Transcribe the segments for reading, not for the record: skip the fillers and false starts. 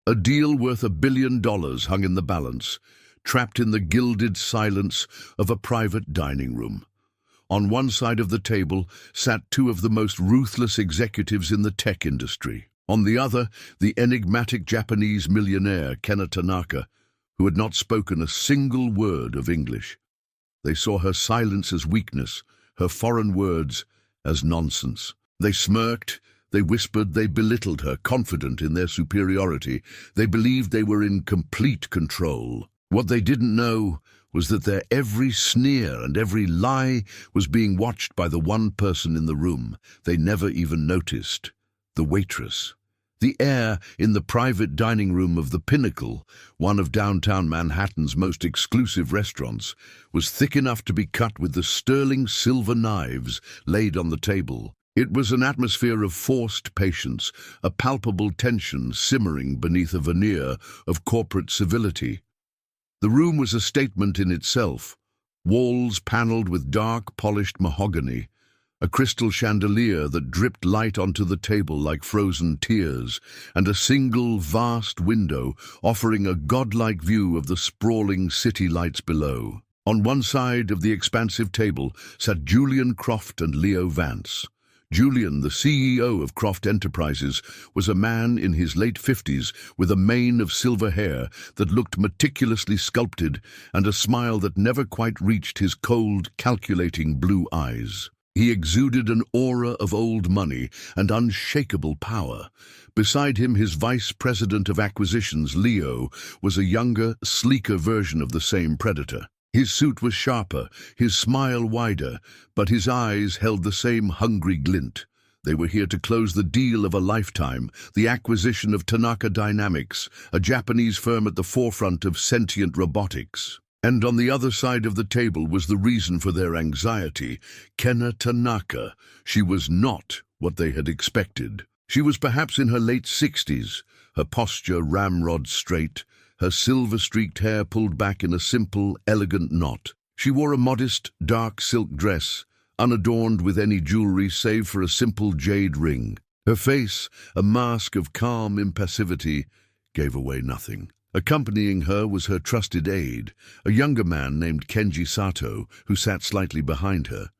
A deal worth $1 billion hung in the balance, trapped in the gilded silence of a private dining room. On one side of the table sat two of the most ruthless executives in the tech industry. On the other, the enigmatic Japanese millionaire Ken Tanaka, who had not spoken a single word of English. They saw her silence as weakness, her foreign words as nonsense. They smirked, they whispered, they belittled her, confident in their superiority. They believed they were in complete control. What they didn't know was that their every sneer and every lie was being watched by the one person in the room they never even noticed, the waitress. The air in the private dining room of the Pinnacle, one of downtown Manhattan's most exclusive restaurants, was thick enough to be cut with the sterling silver knives laid on the table. It was an atmosphere of forced patience, a palpable tension simmering beneath a veneer of corporate civility. The room was a statement in itself, walls paneled with dark, polished mahogany, a crystal chandelier that dripped light onto the table like frozen tears, and a single vast window offering a godlike view of the sprawling city lights below. On one side of the expansive table sat Julian Croft and Leo Vance. Julian, the CEO of Croft Enterprises, was a man in his late 50s with a mane of silver hair that looked meticulously sculpted and a smile that never quite reached his cold, calculating blue eyes. He exuded an aura of old money and unshakable power. Beside him, his vice president of acquisitions, Leo, was a younger, sleeker version of the same predator. His suit was sharper, his smile wider, but his eyes held the same hungry glint. They were here to close the deal of a lifetime, the acquisition of Tanaka Dynamics, a Japanese firm at the forefront of sentient robotics. And on the other side of the table was the reason for their anxiety, Ken Tanaka. She was not what they had expected. She was perhaps in her late 60s, her posture ramrod straight, her silver-streaked hair pulled back in a simple, elegant knot. She wore a modest, dark silk dress, unadorned with any jewelry save for a simple jade ring. Her face, a mask of calm impassivity, gave away nothing. Accompanying her was her trusted aide, a younger man named Kenji Sato, who sat slightly behind her,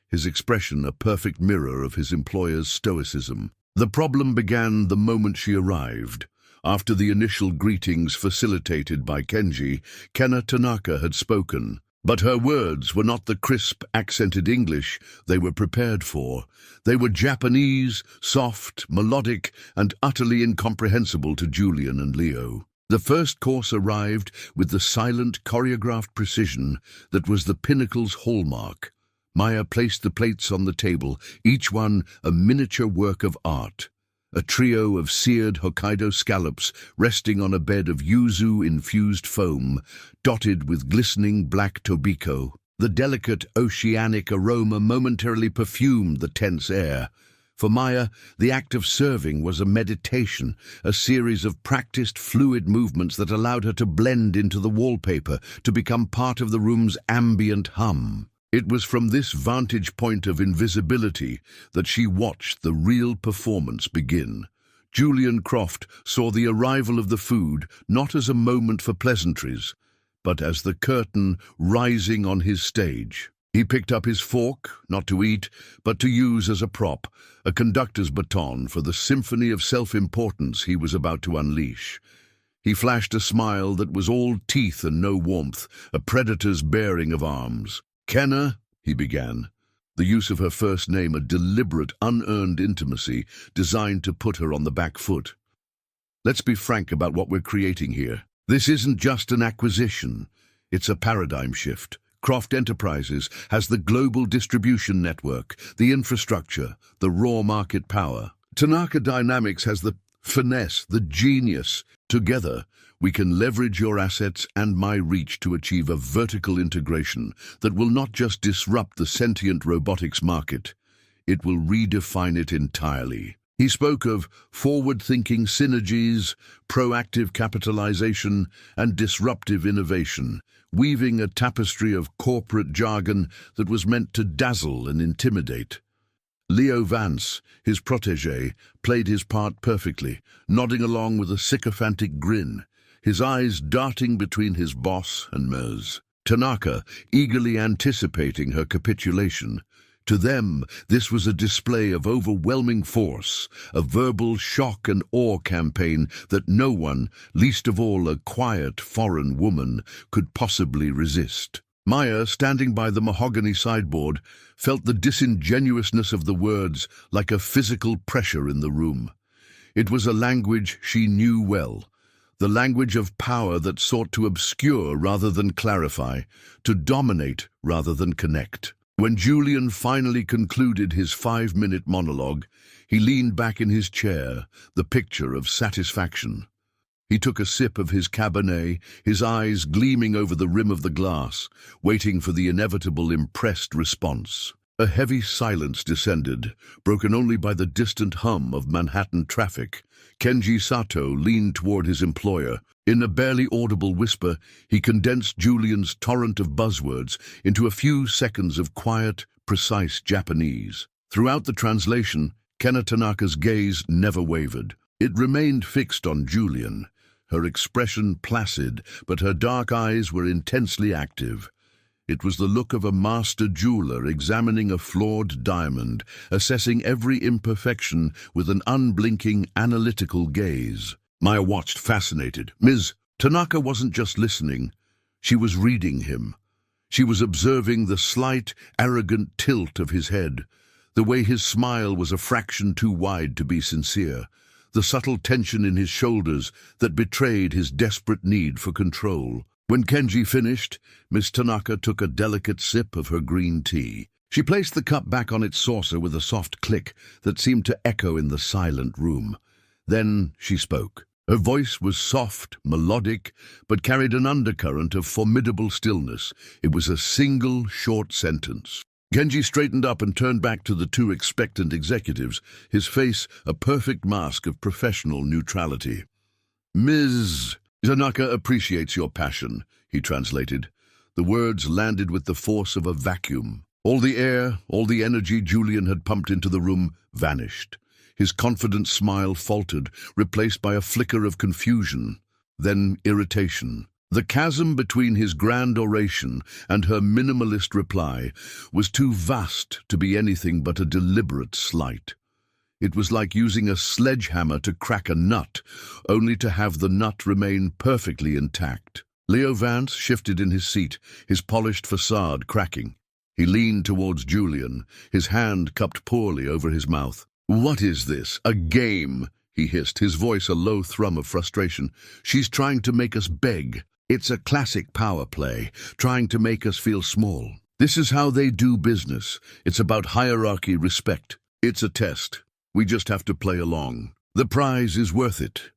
his expression a perfect mirror of his employer's stoicism. The problem began the moment she arrived. After the initial greetings facilitated by Kenji, Ken Tanaka had spoken. But her words were not the crisp, accented English they were prepared for. They were Japanese, soft, melodic, and utterly incomprehensible to Julian and Leo. The first course arrived with the silent, choreographed precision that was the Pinnacle's hallmark. Maya placed the plates on the table, each one a miniature work of art. A trio of seared Hokkaido scallops resting on a bed of yuzu-infused foam, dotted with glistening black tobiko. The delicate oceanic aroma momentarily perfumed the tense air. For Maya, the act of serving was a meditation, a series of practiced fluid movements that allowed her to blend into the wallpaper, to become part of the room's ambient hum. It was from this vantage point of invisibility that she watched the real performance begin. Julian Croft saw the arrival of the food not as a moment for pleasantries, but as the curtain rising on his stage. He picked up his fork, not to eat, but to use as a prop, a conductor's baton for the symphony of self-importance he was about to unleash. He flashed a smile that was all teeth and no warmth, a predator's baring of arms. "Kenna," he began, the use of her first name a deliberate, unearned intimacy designed to put her on the back foot. "Let's be frank about what we're creating here. This isn't just an acquisition, it's a paradigm shift. Croft Enterprises has the global distribution network, the infrastructure, the raw market power. Tanaka Dynamics has the finesse, the genius. Together, we can leverage your assets and my reach to achieve a vertical integration that will not just disrupt the sentient robotics market, it will redefine it entirely." He spoke of forward-thinking synergies, proactive capitalization, and disruptive innovation, weaving a tapestry of corporate jargon that was meant to dazzle and intimidate. Leo Vance, his protégé, played his part perfectly, nodding along with a sycophantic grin, his eyes darting between his boss and Mers. Tanaka, eagerly anticipating her capitulation. To them, this was a display of overwhelming force, a verbal shock and awe campaign that no one, least of all a quiet foreign woman, could possibly resist. Maya, standing by the mahogany sideboard, felt the disingenuousness of the words like a physical pressure in the room. It was a language she knew well, the language of power that sought to obscure rather than clarify, to dominate rather than connect. When Julian finally concluded his 5-minute monologue, he leaned back in his chair, the picture of satisfaction. He took a sip of his Cabernet, his eyes gleaming over the rim of the glass, waiting for the inevitable impressed response. A heavy silence descended, broken only by the distant hum of Manhattan traffic. Kenji Sato leaned toward his employer. In a barely audible whisper, he condensed Julian's torrent of buzzwords into a few seconds of quiet, precise Japanese. Throughout the translation, Kenna Tanaka's gaze never wavered. It remained fixed on Julian, her expression placid, but her dark eyes were intensely active. It was the look of a master jeweler examining a flawed diamond, assessing every imperfection with an unblinking, analytical gaze. Maya watched, fascinated. Ms. Tanaka wasn't just listening. She was reading him. She was observing the slight, arrogant tilt of his head, the way his smile was a fraction too wide to be sincere, the subtle tension in his shoulders that betrayed his desperate need for control. When Kenji finished, Miss Tanaka took a delicate sip of her green tea. She placed the cup back on its saucer with a soft click that seemed to echo in the silent room. Then she spoke. Her voice was soft, melodic, but carried an undercurrent of formidable stillness. It was a single, short sentence. Kenji straightened up and turned back to the two expectant executives, his face a perfect mask of professional neutrality. Ms. Tanaka appreciates your passion, he translated. The words landed with the force of a vacuum. All the air, all the energy Julian had pumped into the room vanished. His confident smile faltered, replaced by a flicker of confusion, then irritation. The chasm between his grand oration and her minimalist reply was too vast to be anything but a deliberate slight. It was like using a sledgehammer to crack a nut, only to have the nut remain perfectly intact. Leo Vance shifted in his seat, his polished facade cracking. He leaned towards Julian, his hand cupped poorly over his mouth. "What is this? A game?" he hissed, his voice a low thrum of frustration. "She's trying to make us beg. It's a classic power play, trying to make us feel small. This is how they do business. It's about hierarchy, respect. It's a test. We just have to play along. The prize is worth it."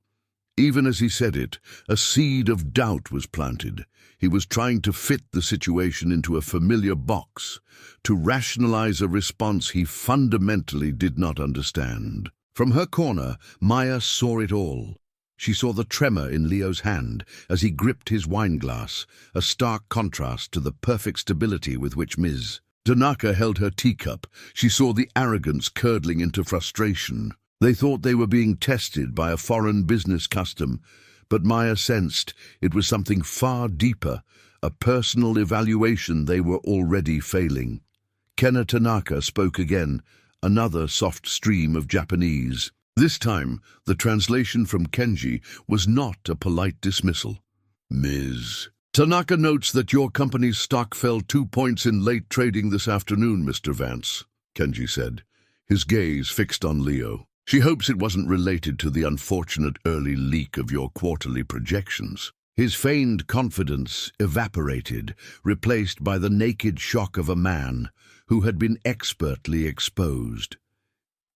Even as he said it, a seed of doubt was planted. He was trying to fit the situation into a familiar box, to rationalize a response he fundamentally did not understand. From her corner, Maya saw it all. She saw the tremor in Leo's hand as he gripped his wineglass, a stark contrast to the perfect stability with which Ms. Tanaka held her teacup. She saw the arrogance curdling into frustration. They thought they were being tested by a foreign business custom, but Maya sensed it was something far deeper, a personal evaluation they were already failing. Kenna Tanaka spoke again, another soft stream of Japanese. This time, the translation from Kenji was not a polite dismissal. "Ms. Tanaka notes that your company's stock fell 2 points in late trading this afternoon, Mr. Vance," Kenji said, his gaze fixed on Leo. "She hopes it wasn't related to the unfortunate early leak of your quarterly projections." His feigned confidence evaporated, replaced by the naked shock of a man who had been expertly exposed.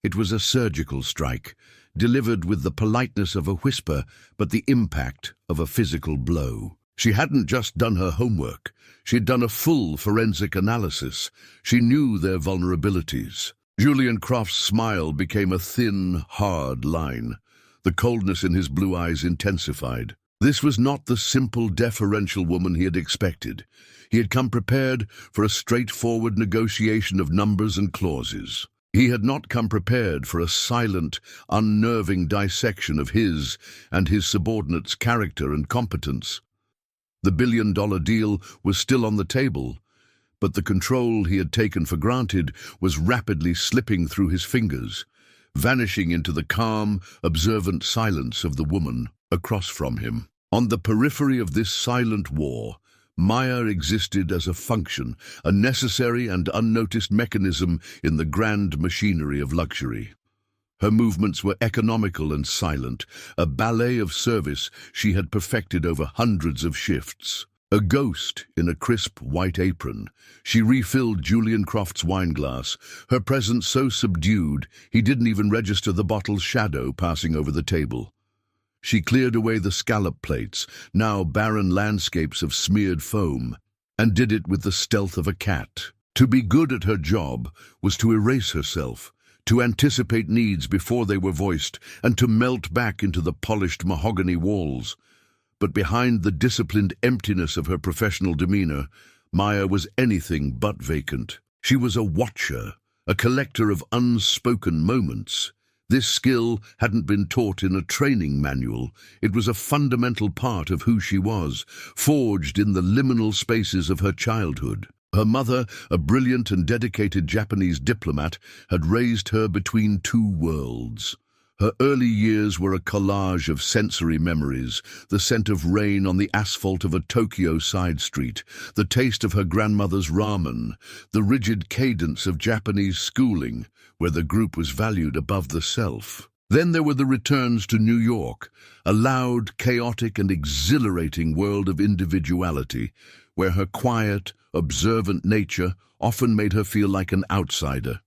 It was a surgical strike, delivered with the politeness of a whisper, but the impact of a physical blow. She hadn't just done her homework. She'd done a full forensic analysis. She knew their vulnerabilities. Julian Croft's smile became a thin, hard line. The coldness in his blue eyes intensified. This was not the simple, deferential woman he had expected. He had come prepared for a straightforward negotiation of numbers and clauses. He had not come prepared for a silent, unnerving dissection of his and his subordinates' character and competence. The billion-dollar deal was still on the table, but the control he had taken for granted was rapidly slipping through his fingers, vanishing into the calm, observant silence of the woman across from him. On the periphery of this silent war, Maya existed as a function, a necessary and unnoticed mechanism in the grand machinery of luxury. Her movements were economical and silent, a ballet of service she had perfected over hundreds of shifts. A ghost in a crisp white apron, she refilled Julian Croft's wineglass, her presence so subdued he didn't even register the bottle's shadow passing over the table. She cleared away the scallop plates, now barren landscapes of smeared foam, and did it with the stealth of a cat. To be good at her job was to erase herself, to anticipate needs before they were voiced, and to melt back into the polished mahogany walls. But behind the disciplined emptiness of her professional demeanor, Maya was anything but vacant. She was a watcher, a collector of unspoken moments. This skill hadn't been taught in a training manual. It was a fundamental part of who she was, forged in the liminal spaces of her childhood. Her mother, a brilliant and dedicated Japanese diplomat, had raised her between two worlds. Her early years were a collage of sensory memories, the scent of rain on the asphalt of a Tokyo side street, the taste of her grandmother's ramen, the rigid cadence of Japanese schooling, where the group was valued above the self. Then there were the returns to New York, a loud, chaotic and exhilarating world of individuality, where her quiet, observant nature often made her feel like an outsider.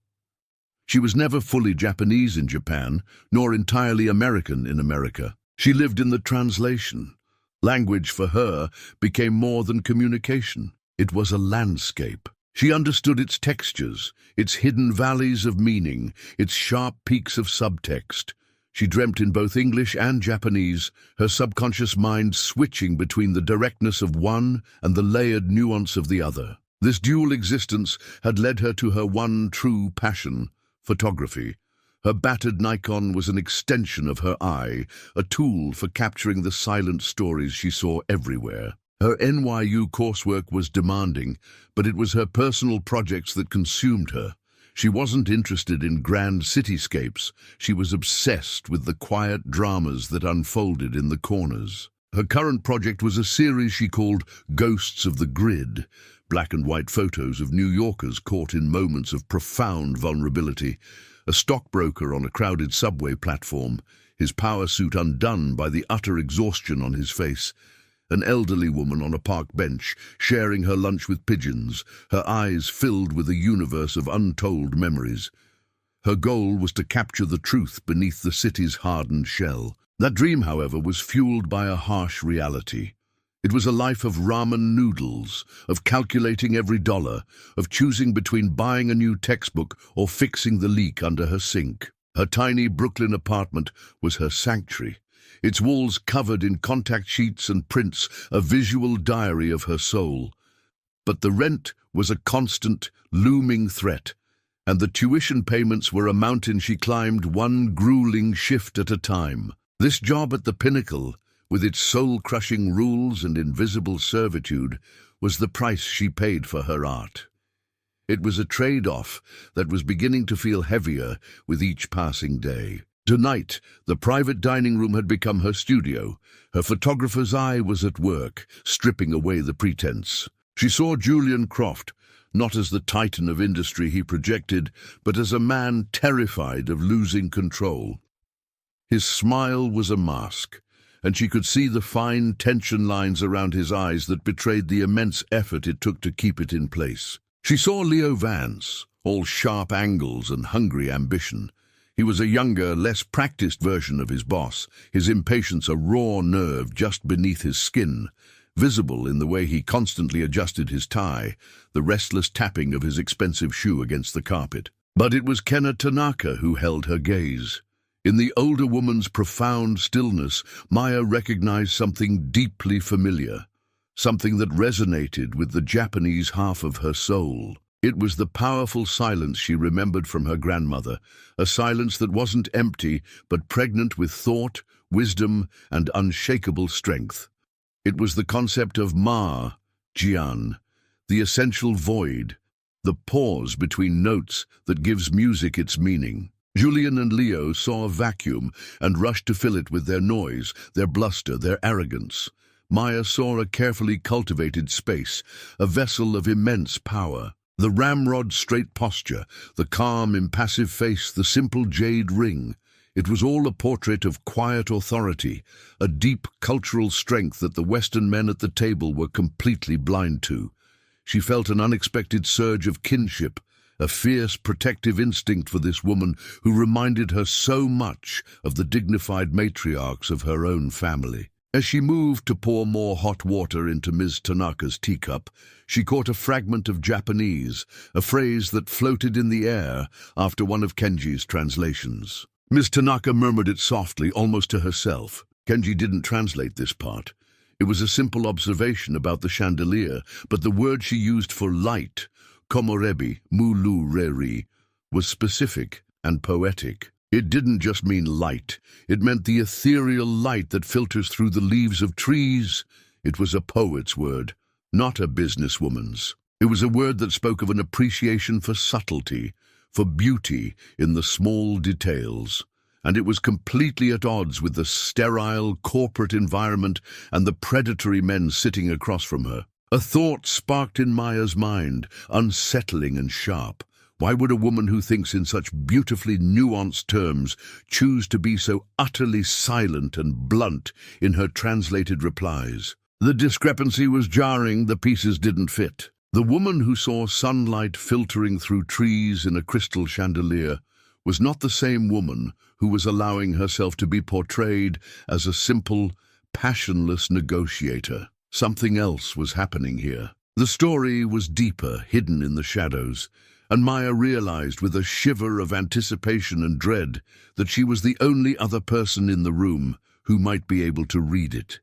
She was never fully Japanese in Japan, nor entirely American in America. She lived in the translation. Language for her became more than communication. It was a landscape. She understood its textures, its hidden valleys of meaning, its sharp peaks of subtext. She dreamt in both English and Japanese, her subconscious mind switching between the directness of one and the layered nuance of the other. This dual existence had led her to her one true passion, photography. Her battered Nikon was an extension of her eye, a tool for capturing the silent stories she saw everywhere. Her NYU coursework was demanding, but it was her personal projects that consumed her. She wasn't interested in grand cityscapes. She was obsessed with the quiet dramas that unfolded in the corners. Her current project was a series she called Ghosts of the Grid, black and white photos of New Yorkers caught in moments of profound vulnerability. A stockbroker on a crowded subway platform, his power suit undone by the utter exhaustion on his face. An elderly woman on a park bench, sharing her lunch with pigeons, her eyes filled with a universe of untold memories. Her goal was to capture the truth beneath the city's hardened shell. That dream, however, was fueled by a harsh reality. It was a life of ramen noodles, of calculating every dollar, of choosing between buying a new textbook or fixing the leak under her sink. Her tiny Brooklyn apartment was her sanctuary, its walls covered in contact sheets and prints, a visual diary of her soul. But the rent was a constant, looming threat, and the tuition payments were a mountain she climbed one grueling shift at a time. This job at the pinnacle, with its soul-crushing rules and invisible servitude, was the price she paid for her art. It was a trade-off that was beginning to feel heavier with each passing day. Tonight, the private dining room had become her studio. Her photographer's eye was at work, stripping away the pretense. She saw Julian Croft, not as the titan of industry he projected, but as a man terrified of losing control. His smile was a mask, and she could see the fine tension lines around his eyes that betrayed the immense effort it took to keep it in place. She saw Leo Vance, all sharp angles and hungry ambition. He was a younger, less practiced version of his boss, his impatience a raw nerve just beneath his skin, visible in the way he constantly adjusted his tie, the restless tapping of his expensive shoe against the carpet. But it was Kenna Tanaka who held her gaze. In the older woman's profound stillness, Maya recognized something deeply familiar, something that resonated with the Japanese half of her soul. It was the powerful silence she remembered from her grandmother, a silence that wasn't empty but pregnant with thought, wisdom, and unshakable strength. It was the concept of ma, jian, the essential void, the pause between notes that gives music its meaning. Julian and Leo saw a vacuum and rushed to fill it with their noise, their bluster, their arrogance. Maya saw a carefully cultivated space, a vessel of immense power. The ramrod-straight posture, the calm, impassive face, the simple jade ring. It was all a portrait of quiet authority, a deep cultural strength that the Western men at the table were completely blind to. She felt an unexpected surge of kinship, a fierce protective instinct for this woman who reminded her so much of the dignified matriarchs of her own family. As she moved to pour more hot water into Ms. Tanaka's teacup, she caught a fragment of Japanese, a phrase that floated in the air after one of Kenji's translations. Ms. Tanaka murmured it softly, almost to herself. Kenji didn't translate this part. It was a simple observation about the chandelier, but the word she used for light, komorebi, mulu-reri, was specific and poetic. It didn't just mean light. It meant the ethereal light that filters through the leaves of trees. It was a poet's word, not a businesswoman's. It was a word that spoke of an appreciation for subtlety, for beauty in the small details. And it was completely at odds with the sterile corporate environment and the predatory men sitting across from her. A thought sparked in Maya's mind, unsettling and sharp. Why would a woman who thinks in such beautifully nuanced terms choose to be so utterly silent and blunt in her translated replies? The discrepancy was jarring, the pieces didn't fit. The woman who saw sunlight filtering through trees in a crystal chandelier was not the same woman who was allowing herself to be portrayed as a simple, passionless negotiator. Something else was happening here. The story was deeper, hidden in the shadows, and Maya realized with a shiver of anticipation and dread that she was the only other person in the room who might be able to read it.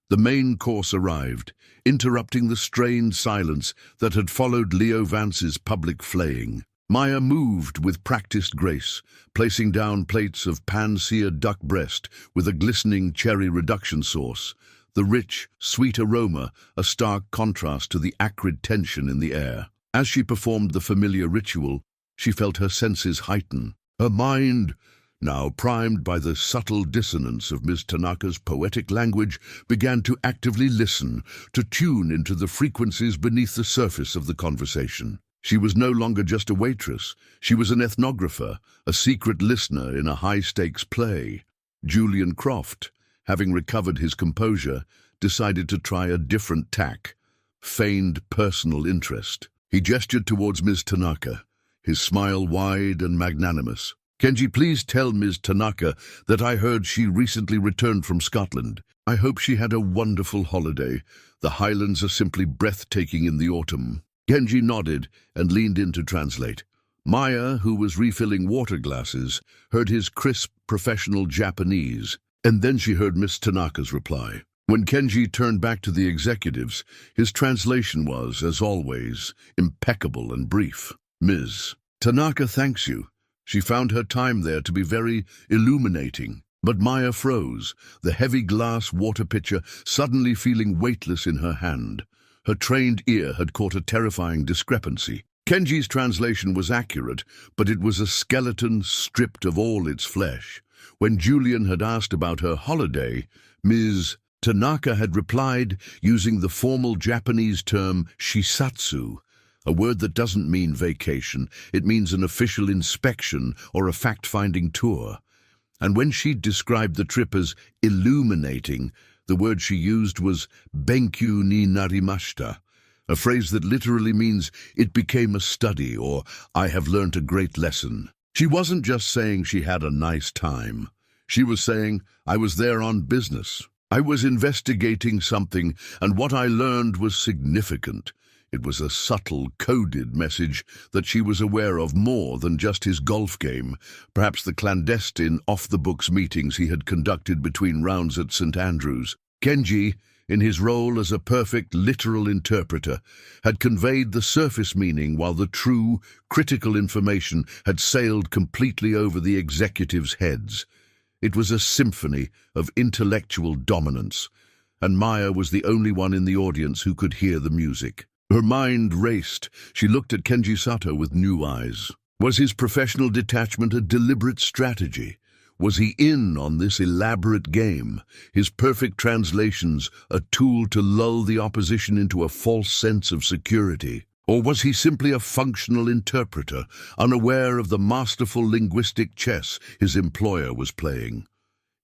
The main course arrived, interrupting the strained silence that had followed Leo Vance's public flaying. Maya moved with practiced grace, placing down plates of pan-seared duck breast with a glistening cherry reduction sauce, the rich, sweet aroma a stark contrast to the acrid tension in the air. As she performed the familiar ritual, she felt her senses heighten. Her mind, now primed by the subtle dissonance of Ms. Tanaka's poetic language, began to actively listen, to tune into the frequencies beneath the surface of the conversation. She was no longer just a waitress. She was an ethnographer, a secret listener in a high-stakes play. Julian Croft, having recovered his composure, decided to try a different tack, feigned personal interest. He gestured towards Ms. Tanaka, his smile wide and magnanimous. "Kenji, please tell Ms. Tanaka that I heard she recently returned from Scotland. I hope she had a wonderful holiday. The Highlands are simply breathtaking in the autumn." Kenji nodded and leaned in to translate. Maya, who was refilling water glasses, heard his crisp, professional Japanese, and then she heard Ms. Tanaka's reply. When Kenji turned back to the executives, his translation was, as always, impeccable and brief. "Ms. Tanaka thanks you. She found her time there to be very illuminating." But Maya froze, the heavy glass water pitcher suddenly feeling weightless in her hand. Her trained ear had caught a terrifying discrepancy. Kenji's translation was accurate, but it was a skeleton stripped of all its flesh. When Julian had asked about her holiday, Ms. Tanaka had replied using the formal Japanese term shisatsu, a word that doesn't mean vacation. It means an official inspection or a fact-finding tour. And when she described the trip as illuminating, the word she used was benkyu ni narimashita, a phrase that literally means it became a study or I have learnt a great lesson. She wasn't just saying she had a nice time. She was saying, I was there on business. I was investigating something, and what I learned was significant. It was a subtle, coded message that she was aware of more than just his golf game, perhaps the clandestine, off-the-books meetings he had conducted between rounds at St. Andrews. Kenji, in his role as a perfect literal interpreter, had conveyed the surface meaning while the true, critical information had sailed completely over the executives' heads. It was a symphony of intellectual dominance, and Maya was the only one in the audience who could hear the music. Her mind raced. She looked at Kenji Sato with new eyes. Was his professional detachment a deliberate strategy? Was he in on this elaborate game, his perfect translations a tool to lull the opposition into a false sense of security? Or was he simply a functional interpreter, unaware of the masterful linguistic chess his employer was playing?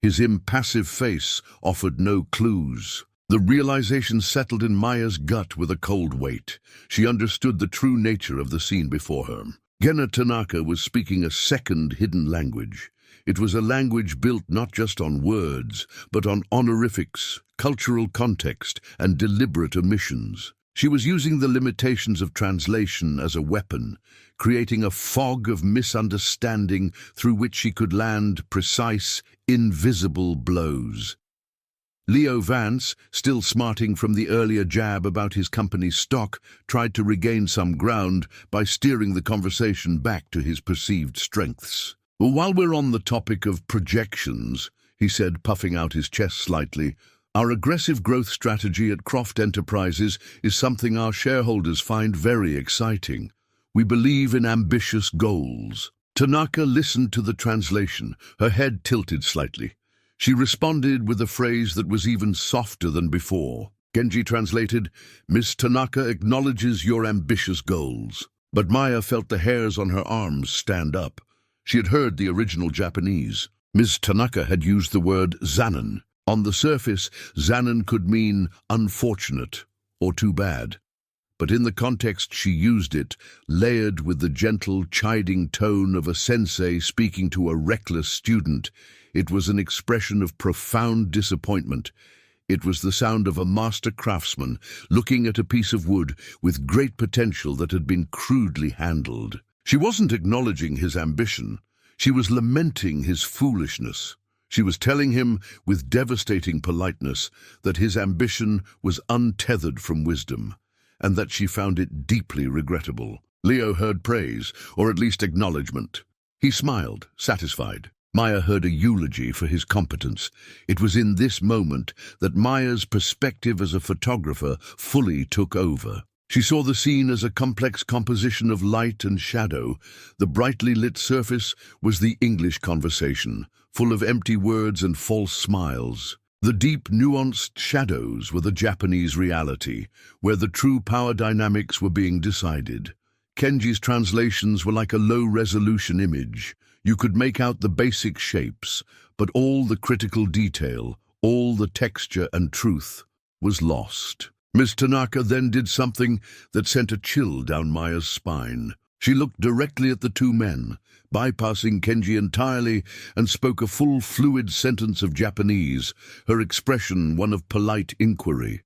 His impassive face offered no clues. The realization settled in Maya's gut with a cold weight. She understood the true nature of the scene before her. Gena Tanaka was speaking a second hidden language. It was a language built not just on words, but on honorifics, cultural context, and deliberate omissions. She was using the limitations of translation as a weapon, creating a fog of misunderstanding through which she could land precise, invisible blows. Leo Vance, still smarting from the earlier jab about his company's stock, tried to regain some ground by steering the conversation back to his perceived strengths. "While we're on the topic of projections," he said, puffing out his chest slightly, "our aggressive growth strategy at Croft Enterprises is something our shareholders find very exciting. We believe in ambitious goals." Tanaka listened to the translation, her head tilted slightly. She responded with a phrase that was even softer than before. Genji translated, "Miss Tanaka acknowledges your ambitious goals." But Maya felt the hairs on her arms stand up. She had heard the original Japanese. Ms. Tanaka had used the word zanen. On the surface, zanen could mean unfortunate or too bad. But in the context she used it, layered with the gentle, chiding tone of a sensei speaking to a reckless student, it was an expression of profound disappointment. It was the sound of a master craftsman looking at a piece of wood with great potential that had been crudely handled. She wasn't acknowledging his ambition. She was lamenting his foolishness. She was telling him, with devastating politeness, that his ambition was untethered from wisdom, and that she found it deeply regrettable. Leo heard praise, or at least acknowledgement. He smiled, satisfied. Maya heard a eulogy for his competence. It was in this moment that Maya's perspective as a photographer fully took over. She saw the scene as a complex composition of light and shadow. The brightly lit surface was the English conversation, full of empty words and false smiles. The deep, nuanced shadows were the Japanese reality, where the true power dynamics were being decided. Kenji's translations were like a low-resolution image. You could make out the basic shapes, but all the critical detail, all the texture and truth, was lost. Miss Tanaka then did something that sent a chill down Maya's spine. She looked directly at the two men, bypassing Kenji entirely, and spoke a full, fluid sentence of Japanese, her expression one of polite inquiry.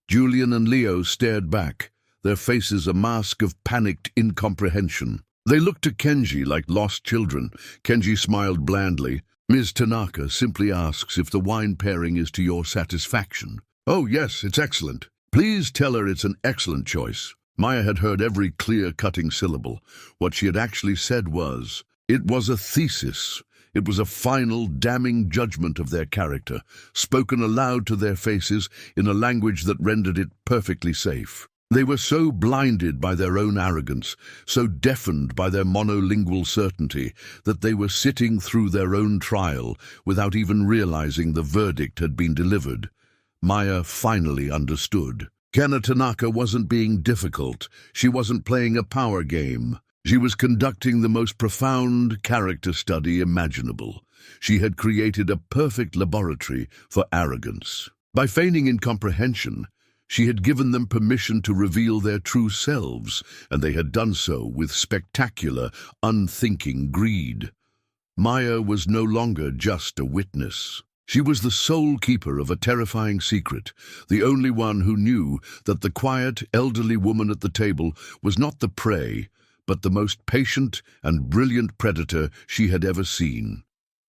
Julian and Leo stared back, their faces a mask of panicked incomprehension. They looked to Kenji like lost children. Kenji smiled blandly. "Ms. Tanaka simply asks if the wine pairing is to your satisfaction." "Oh, yes, it's excellent. Please tell her it's an excellent choice." Maya had heard every clear-cutting syllable. What she had actually said was, it was a thesis. It was a final, damning judgment of their character, spoken aloud to their faces in a language that rendered it perfectly safe. They were so blinded by their own arrogance, so deafened by their monolingual certainty, that they were sitting through their own trial without even realizing the verdict had been delivered. Maya finally understood. Gena Tanaka wasn't being difficult. She wasn't playing a power game. She was conducting the most profound character study imaginable. She had created a perfect laboratory for arrogance. By feigning incomprehension, she had given them permission to reveal their true selves, and they had done so with spectacular, unthinking greed. Maya was no longer just a witness. She was the sole keeper of a terrifying secret, the only one who knew that the quiet, elderly woman at the table was not the prey, but the most patient and brilliant predator she had ever seen.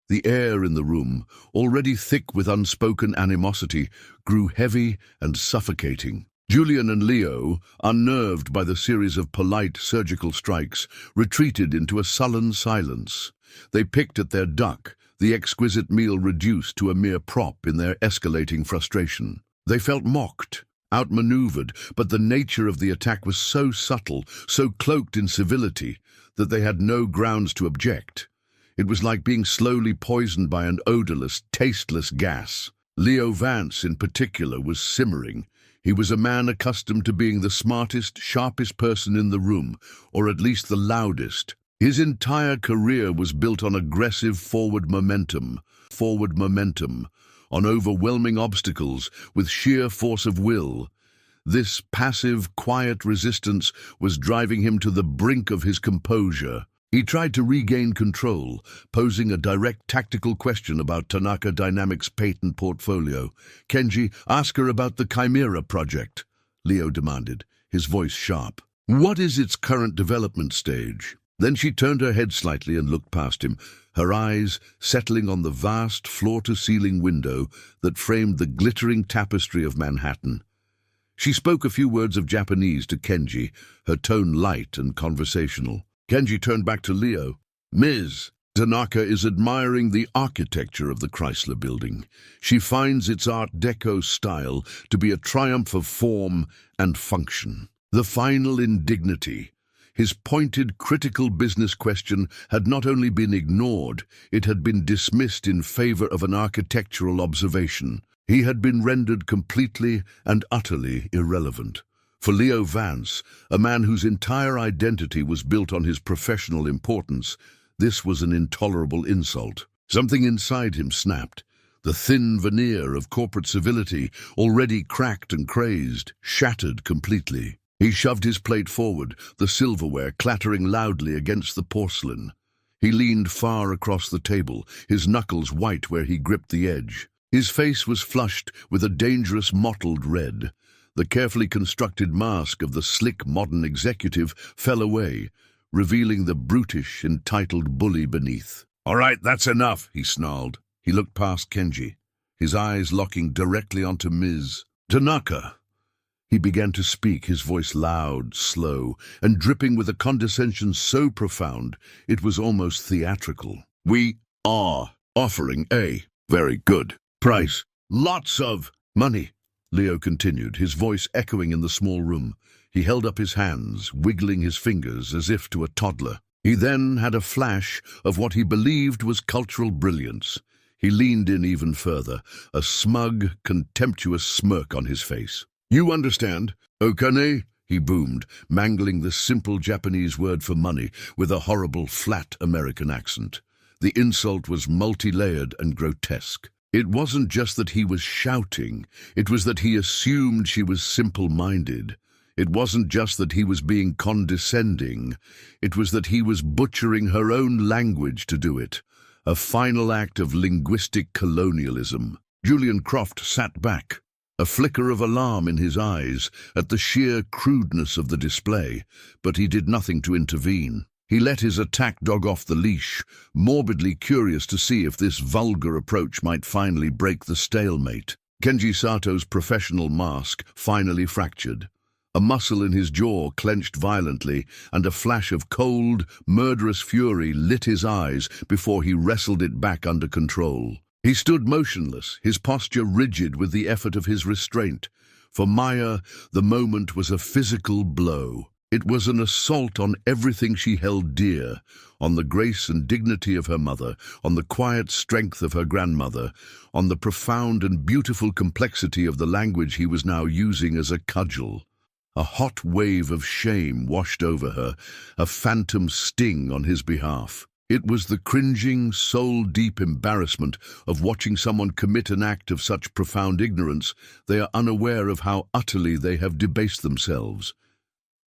The air in the room, already thick with unspoken animosity, grew heavy and suffocating. Julian and Leo, unnerved by the series of polite surgical strikes, retreated into a sullen silence. They picked at their duck, the exquisite meal reduced to a mere prop in their escalating frustration. They felt mocked, outmaneuvered, but the nature of the attack was so subtle, so cloaked in civility, that they had no grounds to object. It was like being slowly poisoned by an odorless, tasteless gas. Leo Vance, in particular, was simmering. He was a man accustomed to being the smartest, sharpest person in the room, or at least the loudest. His entire career was built on aggressive forward momentum, on overwhelming obstacles with sheer force of will. This passive, quiet resistance was driving him to the brink of his composure. He tried to regain control, posing a direct tactical question about Tanaka Dynamics' patent portfolio. "Kenji, ask her about the Chimera project," Leo demanded, his voice sharp. "What is its current development stage?" Then she turned her head slightly and looked past him, her eyes settling on the vast floor-to-ceiling window that framed the glittering tapestry of Manhattan. She spoke a few words of Japanese to Kenji, her tone light and conversational. Kenji turned back to Leo. "Ms. Tanaka is admiring the architecture of the Chrysler Building. She finds its Art Deco style to be a triumph of form and function. The final indignity." His pointed, critical business question had not only been ignored, it had been dismissed in favor of an architectural observation. He had been rendered completely and utterly irrelevant. For Leo Vance, a man whose entire identity was built on his professional importance, this was an intolerable insult. Something inside him snapped. The thin veneer of corporate civility, already cracked and crazed, shattered completely. He shoved his plate forward, the silverware clattering loudly against the porcelain. He leaned far across the table, his knuckles white where he gripped the edge. His face was flushed with a dangerous mottled red. The carefully constructed mask of the slick modern executive fell away, revealing the brutish, entitled bully beneath. "All right, that's enough," he snarled. He looked past Kenji, his eyes locking directly onto Ms. Tanaka. He began to speak, his voice loud, slow, and dripping with a condescension so profound it was almost theatrical. "We are offering a very good price. Lots of money," Leo continued, his voice echoing in the small room. He held up his hands, wiggling his fingers as if to a toddler. He then had a flash of what he believed was cultural brilliance. He leaned in even further, a smug, contemptuous smirk on his face. "You understand, Okane?" he boomed, mangling the simple Japanese word for money with a horrible, flat American accent. The insult was multi-layered and grotesque. It wasn't just that he was shouting, it was that he assumed she was simple-minded. It wasn't just that he was being condescending, it was that he was butchering her own language to do it. A final act of linguistic colonialism. Julian Croft sat back, a flicker of alarm in his eyes at the sheer crudeness of the display, but he did nothing to intervene. He let his attack dog off the leash, morbidly curious to see if this vulgar approach might finally break the stalemate. Kenji Sato's professional mask finally fractured. A muscle in his jaw clenched violently, and a flash of cold, murderous fury lit his eyes before he wrestled it back under control. He stood motionless, his posture rigid with the effort of his restraint. For Maya, the moment was a physical blow. It was an assault on everything she held dear, on the grace and dignity of her mother, on the quiet strength of her grandmother, on the profound and beautiful complexity of the language he was now using as a cudgel. A hot wave of shame washed over her, a phantom sting on his behalf. It was the cringing, soul-deep embarrassment of watching someone commit an act of such profound ignorance they are unaware of how utterly they have debased themselves.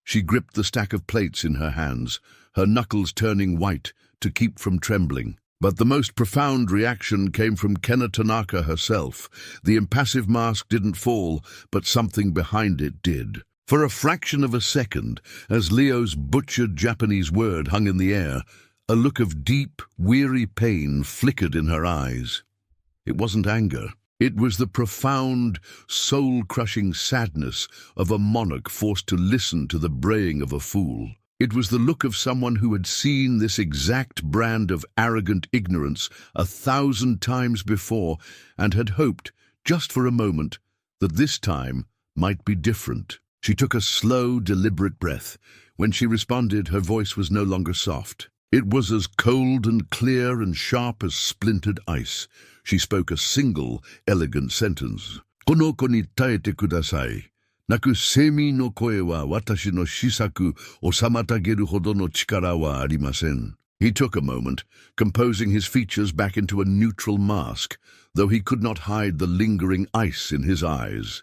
She gripped the stack of plates in her hands, her knuckles turning white to keep from trembling. But the most profound reaction came from Kena Tanaka herself. The impassive mask didn't fall, but something behind it did. For a fraction of a second, as Leo's butchered Japanese word hung in the air, A look of deep, weary pain flickered in her eyes. It wasn't anger. It was the profound, soul-crushing sadness of a monarch forced to listen to the braying of a fool. It was the look of someone who had seen this exact brand of arrogant ignorance 1,000 times before and had hoped, just for a moment, that this time might be different. She took a slow, deliberate breath. When she responded, her voice was no longer soft. It was as cold and clear and sharp as splintered ice. She spoke a single, elegant sentence. "Kono ko ni taete kudasai. Naku semi no koe wa watashi no shisaku o samatageru hodo no chikara wa arimasen." He took a moment, composing his features back into a neutral mask, though he could not hide the lingering ice in his eyes.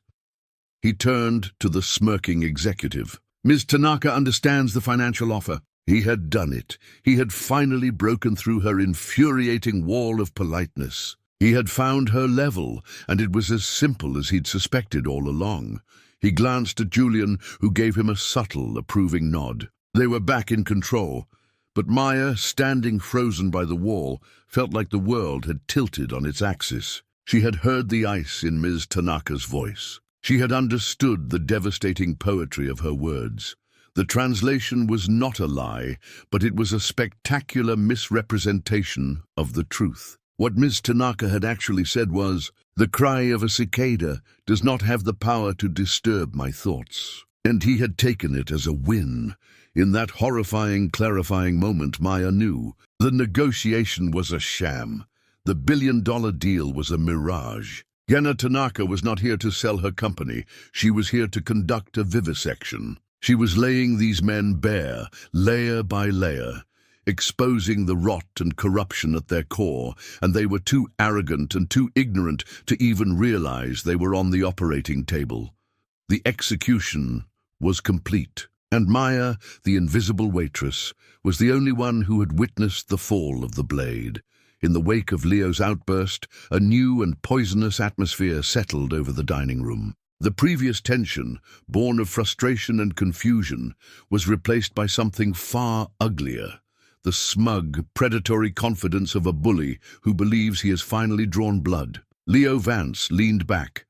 He turned to the smirking executive. "Ms. Tanaka understands the financial offer." He had done it. He had finally broken through her infuriating wall of politeness. He had found her level, and it was as simple as he'd suspected all along. He glanced at Julian, who gave him a subtle, approving nod. They were back in control, but Maya, standing frozen by the wall, felt like the world had tilted on its axis. She had heard the ice in Ms. Tanaka's voice. She had understood the devastating poetry of her words. The translation was not a lie, but it was a spectacular misrepresentation of the truth. What Ms. Tanaka had actually said was, "The cry of a cicada does not have the power to disturb my thoughts." And he had taken it as a win. In that horrifying, clarifying moment, Maya knew. The negotiation was a sham. The billion-dollar deal was a mirage. Gena Tanaka was not here to sell her company. She was here to conduct a vivisection. She was laying these men bare, layer by layer, exposing the rot and corruption at their core, and they were too arrogant and too ignorant to even realize they were on the operating table. The execution was complete, and Maya, the invisible waitress, was the only one who had witnessed the fall of the blade. In the wake of Leo's outburst, a new and poisonous atmosphere settled over the dining room. The previous tension, born of frustration and confusion, was replaced by something far uglier. The smug, predatory confidence of a bully who believes he has finally drawn blood. Leo Vance leaned back,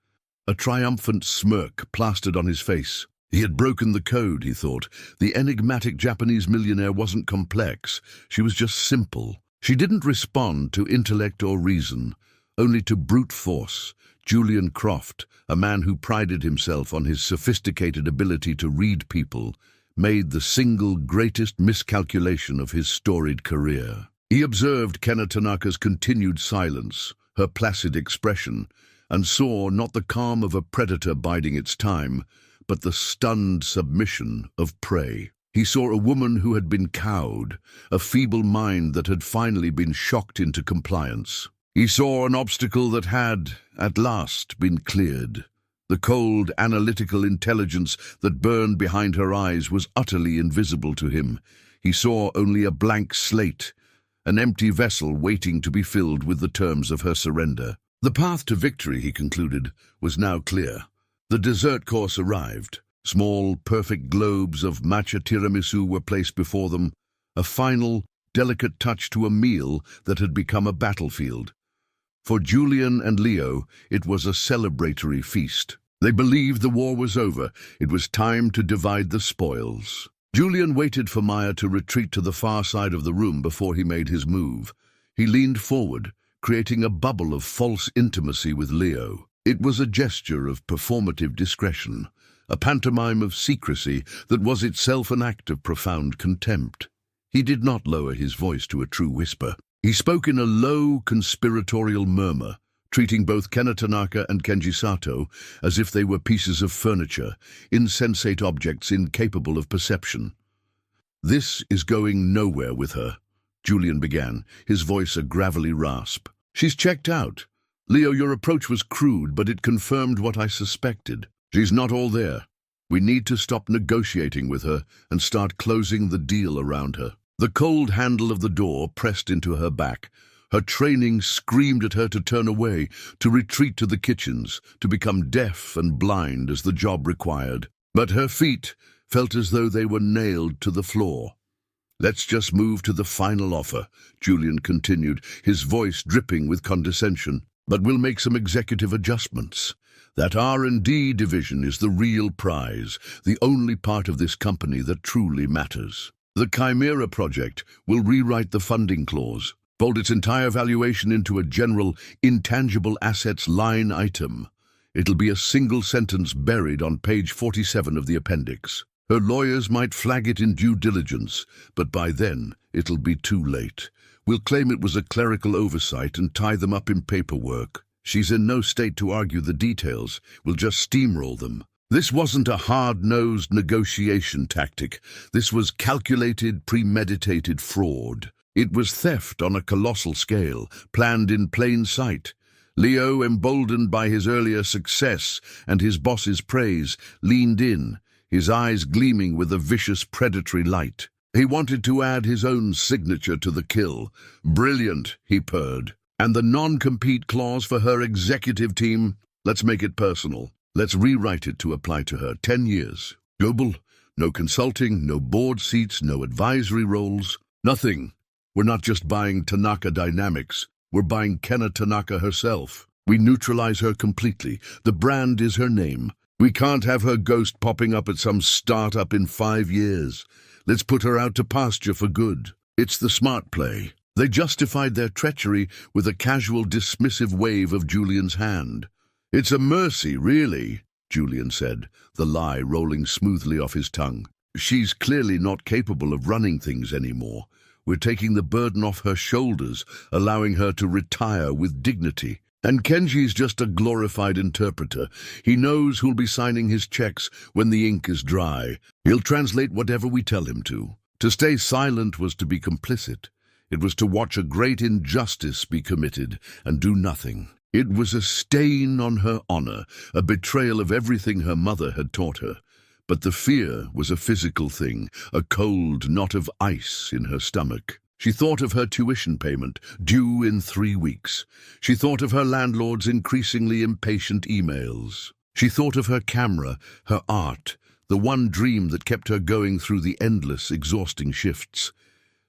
a triumphant smirk plastered on his face. He had broken the code, he thought. The enigmatic Japanese millionaire wasn't complex. She was just simple. She didn't respond to intellect or reason, only to brute force. Julian Croft, a man who prided himself on his sophisticated ability to read people, made the single greatest miscalculation of his storied career. He observed Gena Tanaka's continued silence, her placid expression, and saw not the calm of a predator biding its time, but the stunned submission of prey. He saw a woman who had been cowed, a feeble mind that had finally been shocked into compliance. He saw an obstacle that had, at last, been cleared. The cold, analytical intelligence that burned behind her eyes was utterly invisible to him. He saw only a blank slate, an empty vessel waiting to be filled with the terms of her surrender. The path to victory, he concluded, was now clear. The dessert course arrived. Small, perfect globes of matcha tiramisu were placed before them, a final, delicate touch to a meal that had become a battlefield. For Julian and Leo, it was a celebratory feast. They believed the war was over. It was time to divide the spoils. Julian waited for Maya to retreat to the far side of the room before he made his move. He leaned forward, creating a bubble of false intimacy with Leo. It was a gesture of performative discretion, a pantomime of secrecy that was itself an act of profound contempt. He did not lower his voice to a true whisper. He spoke in a low, conspiratorial murmur, treating both Gena Tanaka and Kenji Sato as if they were pieces of furniture, insensate objects incapable of perception. "This is going nowhere with her," Julian began, his voice a gravelly rasp. "She's checked out. Leo, your approach was crude, but it confirmed what I suspected. She's not all there. We need to stop negotiating with her and start closing the deal around her." The cold handle of the door pressed into her back. Her training screamed at her to turn away, to retreat to the kitchens, to become deaf and blind as the job required. But her feet felt as though they were nailed to the floor. Let's just move to the final offer, Julian continued, his voice dripping with condescension. But we'll make some executive adjustments. That R&D division is the real prize, the only part of this company that truly matters. The Chimera project will rewrite the funding clause, fold its entire valuation into a general intangible assets line item. It'll be a single sentence buried on page 47 of the appendix. Her lawyers might flag it in due diligence, but by then it'll be too late. We'll claim it was a clerical oversight and tie them up in paperwork. She's in no state to argue the details. We'll just steamroll them. This wasn't a hard-nosed negotiation tactic. This was calculated, premeditated fraud. It was theft on a colossal scale, planned in plain sight. Leo, emboldened by his earlier success and his boss's praise, leaned in, his eyes gleaming with a vicious predatory light. He wanted to add his own signature to the kill. Brilliant, he purred. And the non-compete clause for her executive team? Let's make it personal. Let's rewrite it to apply to her. 10 years. Global. No consulting, no board seats, no advisory roles. Nothing. We're not just buying Tanaka Dynamics. We're buying Kenna Tanaka herself. We neutralize her completely. The brand is her name. We can't have her ghost popping up at some startup in 5 years. Let's put her out to pasture for good. It's the smart play. They justified their treachery with a casual, dismissive wave of Julian's hand. It's a mercy, really, Julian said, the lie rolling smoothly off his tongue. She's clearly not capable of running things anymore. We're taking the burden off her shoulders, allowing her to retire with dignity. And Kenji's just a glorified interpreter. He knows who'll be signing his checks when the ink is dry. He'll translate whatever we tell him to. To stay silent was to be complicit. It was to watch a great injustice be committed and do nothing. It was a stain on her honor, a betrayal of everything her mother had taught her. But the fear was a physical thing, a cold knot of ice in her stomach. She thought of her tuition payment, due in 3 weeks. She thought of her landlord's increasingly impatient emails. She thought of her camera, her art, the one dream that kept her going through the endless, exhausting shifts.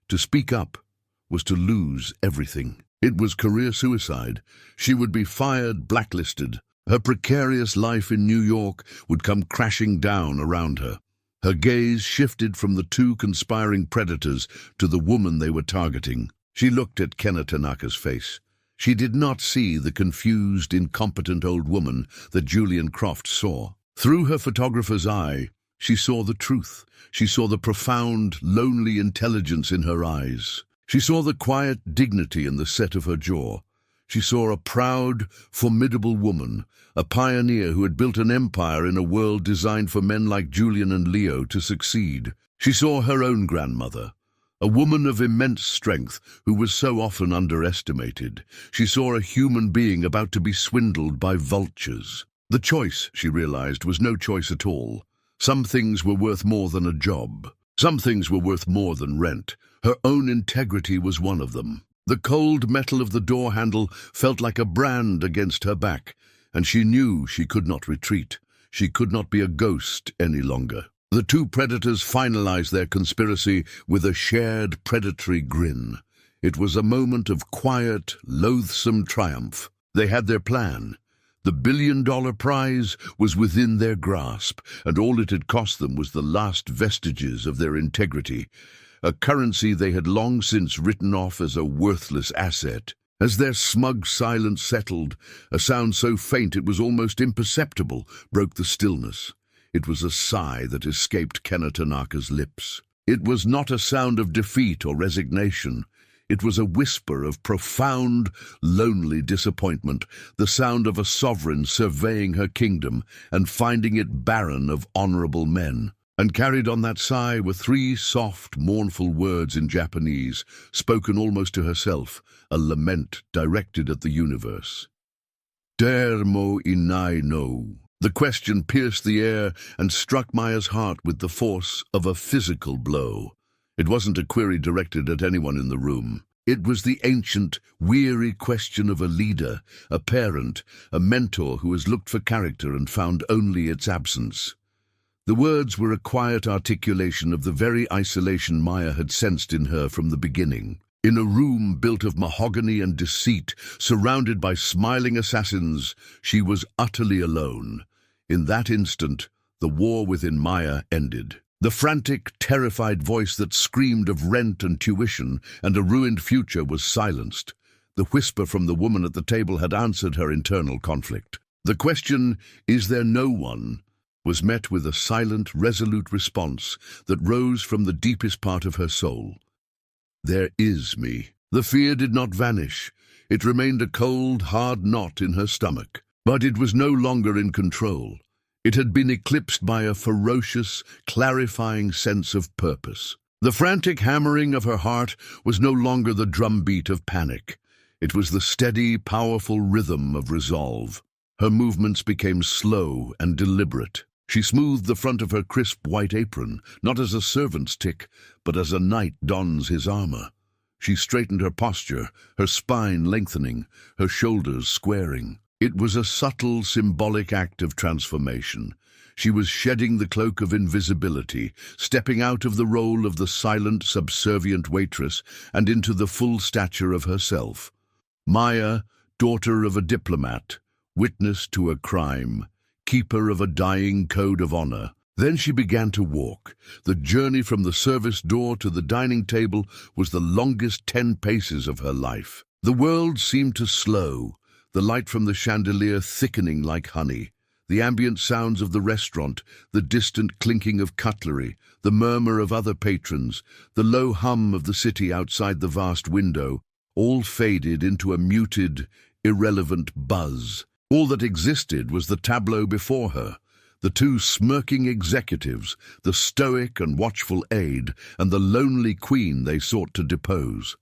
To speak up was to lose everything. It was career suicide. She would be fired, blacklisted. Her precarious life in New York would come crashing down around her. Her gaze shifted from the two conspiring predators to the woman they were targeting. She looked at Kenna Tanaka's face. She did not see the confused, incompetent old woman that Julian Croft saw. Through her photographer's eye, she saw the truth. She saw the profound, lonely intelligence in her eyes. She saw the quiet dignity in the set of her jaw. She saw a proud, formidable woman, a pioneer who had built an empire in a world designed for men like Julian and Leo to succeed. She saw her own grandmother, a woman of immense strength who was so often underestimated. She saw a human being about to be swindled by vultures. The choice, she realized, was no choice at all. Some things were worth more than a job. Some things were worth more than rent. Her own integrity was one of them. The cold metal of the door handle felt like a brand against her back, and she knew she could not retreat. She could not be a ghost any longer. The two predators finalized their conspiracy with a shared predatory grin. It was a moment of quiet, loathsome triumph. They had their plan. The billion-dollar prize was within their grasp, and all it had cost them was the last vestiges of their integrity, a currency they had long since written off as a worthless asset. As their smug silence settled, a sound so faint it was almost imperceptible broke the stillness. It was a sigh that escaped Kenna Tanaka's lips. It was not a sound of defeat or resignation. It was a whisper of profound, lonely disappointment, the sound of a sovereign surveying her kingdom and finding it barren of honorable men. And carried on that sigh were 3 soft, mournful words in Japanese, spoken almost to herself, a lament directed at the universe. Der mo inai no. The question pierced the air and struck Maya's heart with the force of a physical blow. It wasn't a query directed at anyone in the room. It was the ancient, weary question of a leader, a parent, a mentor who has looked for character and found only its absence. The words were a quiet articulation of the very isolation Maya had sensed in her from the beginning. In a room built of mahogany and deceit, surrounded by smiling assassins, she was utterly alone. In that instant, the war within Maya ended. The frantic, terrified voice that screamed of rent and tuition and a ruined future was silenced. The whisper from the woman at the table had answered her internal conflict. The question, "Is there no one?" was met with a silent, resolute response that rose from the deepest part of her soul. "There is me." The fear did not vanish. It remained a cold, hard knot in her stomach. But it was no longer in control. It had been eclipsed by a ferocious, clarifying sense of purpose. The frantic hammering of her heart was no longer the drumbeat of panic. It was the steady, powerful rhythm of resolve. Her movements became slow and deliberate. She smoothed the front of her crisp white apron, not as a servant's tick, but as a knight dons his armor. She straightened her posture, her spine lengthening, her shoulders squaring. It was a subtle, symbolic act of transformation. She was shedding the cloak of invisibility, stepping out of the role of the silent, subservient waitress and into the full stature of herself. Maya, daughter of a diplomat, witness to a crime, keeper of a dying code of honor. Then she began to walk. The journey from the service door to the dining table was the longest 10 paces of her life. The world seemed to slow, the light from the chandelier thickening like honey. The ambient sounds of the restaurant, the distant clinking of cutlery, the murmur of other patrons, the low hum of the city outside the vast window, all faded into a muted, irrelevant buzz. All that existed was the tableau before her, the two smirking executives, the stoic and watchful aide, and the lonely queen they sought to depose.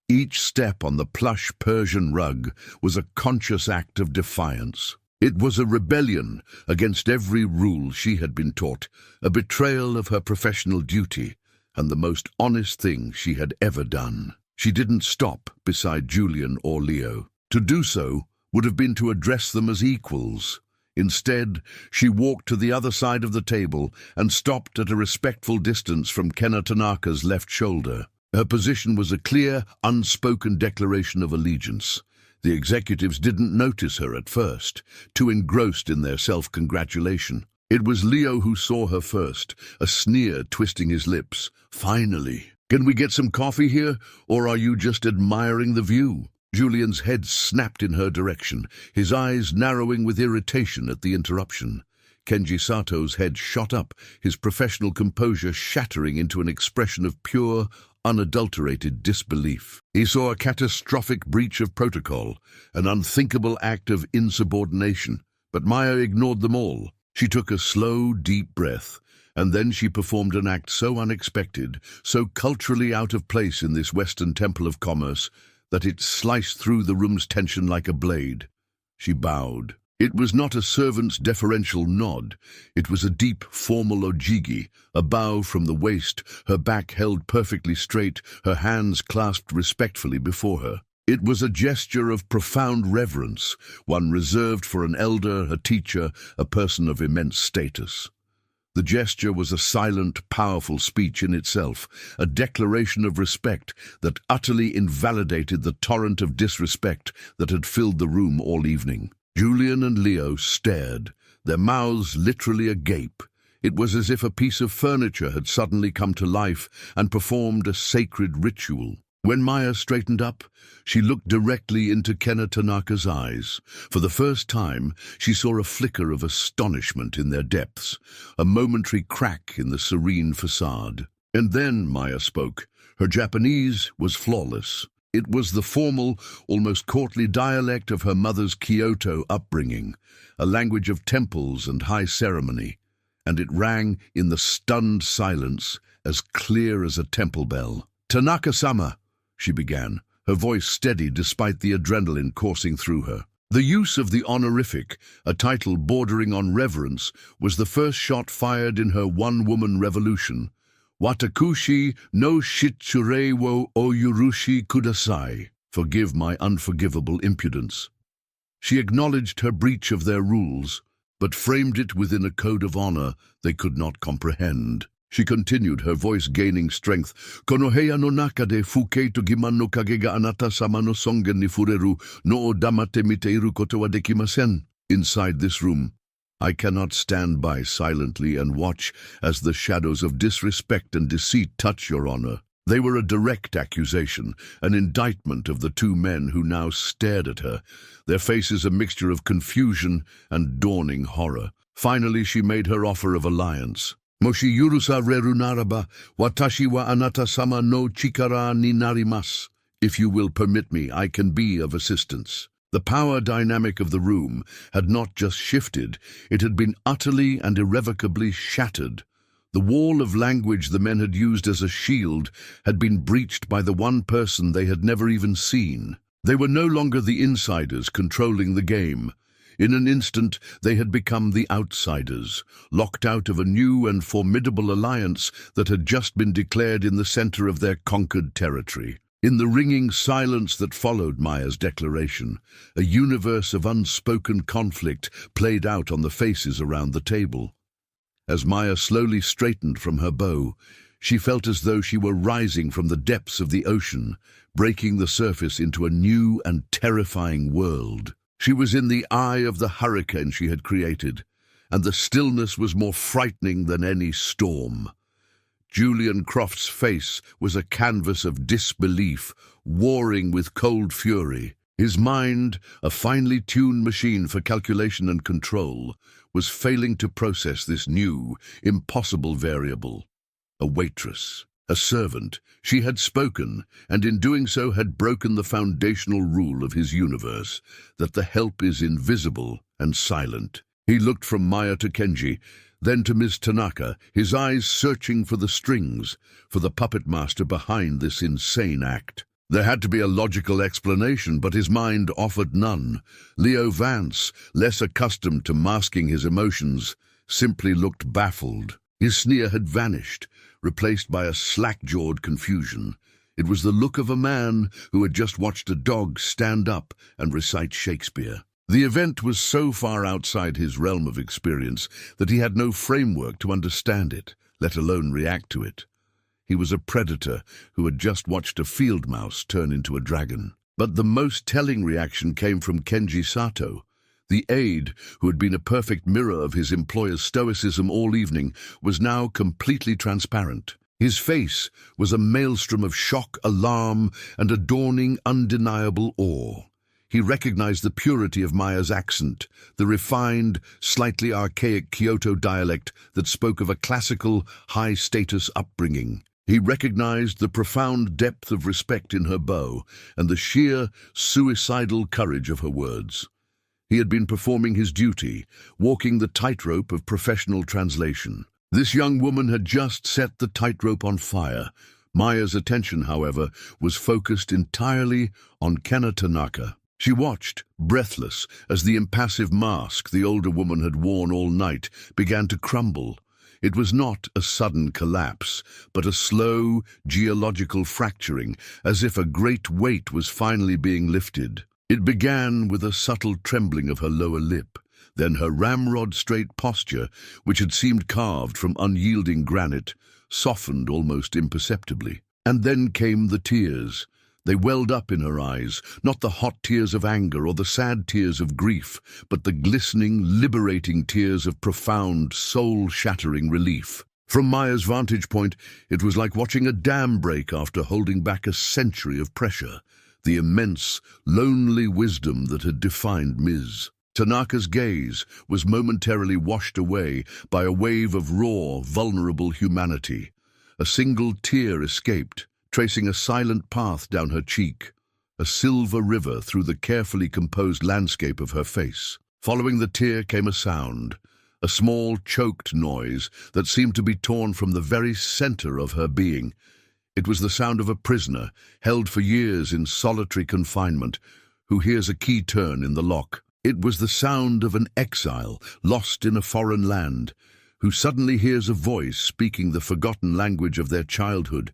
Each step on the plush Persian rug was a conscious act of defiance. It was a rebellion against every rule she had been taught, a betrayal of her professional duty, and the most honest thing she had ever done. She didn't stop beside Julian or Leo. To do so would have been to address them as equals. Instead, she walked to the other side of the table and stopped at a respectful distance from Kenna Tanaka's left shoulder. Her position was a clear, unspoken declaration of allegiance. The executives didn't notice her at first, too engrossed in their self-congratulation. It was Leo who saw her first, a sneer twisting his lips. "Finally. Can we get some coffee here, or are you just admiring the view?" Julian's head snapped in her direction, his eyes narrowing with irritation at the interruption. Kenji Sato's head shot up, his professional composure shattering into an expression of pure, unadulterated disbelief. He saw a catastrophic breach of protocol, an unthinkable act of insubordination, but Maya ignored them all. She took a slow, deep breath, and then she performed an act so unexpected, so culturally out of place in this Western temple of commerce, that it sliced through the room's tension like a blade. She bowed. It was not a servant's deferential nod. It was a deep, formal ojigi, a bow from the waist, her back held perfectly straight, her hands clasped respectfully before her. It was a gesture of profound reverence, one reserved for an elder, a teacher, a person of immense status. The gesture was a silent, powerful speech in itself, a declaration of respect that utterly invalidated the torrent of disrespect that had filled the room all evening. Julian and Leo stared, their mouths literally agape. It was as if a piece of furniture had suddenly come to life and performed a sacred ritual. When Maya straightened up, she looked directly into Kenna Tanaka's eyes. For the first time, she saw a flicker of astonishment in their depths, a momentary crack in the serene facade. And then Maya spoke. Her Japanese was flawless. It was the formal, almost courtly dialect of her mother's Kyoto upbringing, a language of temples and high ceremony, and it rang in the stunned silence as clear as a temple bell. "Tanaka-sama," she began, her voice steady despite the adrenaline coursing through her. The use of the honorific, a title bordering on reverence, was the first shot fired in her one-woman revolution. "Watakushi no shitsurei wo oyurushi kudasai." Forgive my unforgivable impudence. She acknowledged her breach of their rules, but framed it within a code of honor they could not comprehend. She continued, her voice gaining strength. Konohea no naka de fukei to giman no kage ga anata sama no songen ni fureru no o damate miteiru koto wa dekimasen. Inside this room, I cannot stand by silently and watch as the shadows of disrespect and deceit touch your honor. They were a direct accusation, an indictment of the two men who now stared at her, their faces a mixture of confusion and dawning horror. Finally, she made her offer of alliance. Moshi yurusa reru naraba, watashi wa anata sama no chikara ni narimasu. If you will permit me, I can be of assistance. The power dynamic of the room had not just shifted, it had been utterly and irrevocably shattered. The wall of language the men had used as a shield had been breached by the one person they had never even seen. They were no longer the insiders controlling the game. In an instant, they had become the outsiders, locked out of a new and formidable alliance that had just been declared in the center of their conquered territory. In the ringing silence that followed Maya's declaration, a universe of unspoken conflict played out on the faces around the table. As Maya slowly straightened from her bow, she felt as though she were rising from the depths of the ocean, breaking the surface into a new and terrifying world. She was in the eye of the hurricane she had created, and the stillness was more frightening than any storm. Julian Croft's face was a canvas of disbelief, warring with cold fury. His mind, a finely tuned machine for calculation and control, was failing to process this new, impossible variable. A waitress, a servant, she had spoken, and in doing so had broken the foundational rule of his universe, that the help is invisible and silent. He looked from Maya to Kenji, then to Ms. Tanaka, his eyes searching for the strings, for the puppet master behind this insane act. There had to be a logical explanation, but his mind offered none. Leo Vance, less accustomed to masking his emotions, simply looked baffled. His sneer had vanished, replaced by a slack-jawed confusion. It was the look of a man who had just watched a dog stand up and recite Shakespeare. The event was so far outside his realm of experience that he had no framework to understand it, let alone react to it. He was a predator who had just watched a field mouse turn into a dragon. But the most telling reaction came from Kenji Sato. The aide, who had been a perfect mirror of his employer's stoicism all evening, was now completely transparent. His face was a maelstrom of shock, alarm, and a dawning, undeniable awe. He recognized the purity of Maya's accent, the refined, slightly archaic Kyoto dialect that spoke of a classical, high-status upbringing. He recognized the profound depth of respect in her bow and the sheer, suicidal courage of her words. He had been performing his duty, walking the tightrope of professional translation. This young woman had just set the tightrope on fire. Maya's attention, however, was focused entirely on Kena Tanaka. She watched, breathless, as the impassive mask the older woman had worn all night began to crumble. It was not a sudden collapse, but a slow, geological fracturing, as if a great weight was finally being lifted. It began with a subtle trembling of her lower lip, then her ramrod-straight posture, which had seemed carved from unyielding granite, softened almost imperceptibly. And then came the tears. They welled up in her eyes, not the hot tears of anger or the sad tears of grief, but the glistening, liberating tears of profound, soul-shattering relief. From Maya's vantage point, it was like watching a dam break after holding back a century of pressure, the immense, lonely wisdom that had defined Ms. Tanaka's gaze was momentarily washed away by a wave of raw, vulnerable humanity. A single tear escaped, tracing a silent path down her cheek, a silver river through the carefully composed landscape of her face. Following the tear came a sound, a small, choked noise that seemed to be torn from the very center of her being. It was the sound of a prisoner, held for years in solitary confinement, who hears a key turn in the lock. It was the sound of an exile, lost in a foreign land, who suddenly hears a voice speaking the forgotten language of their childhood.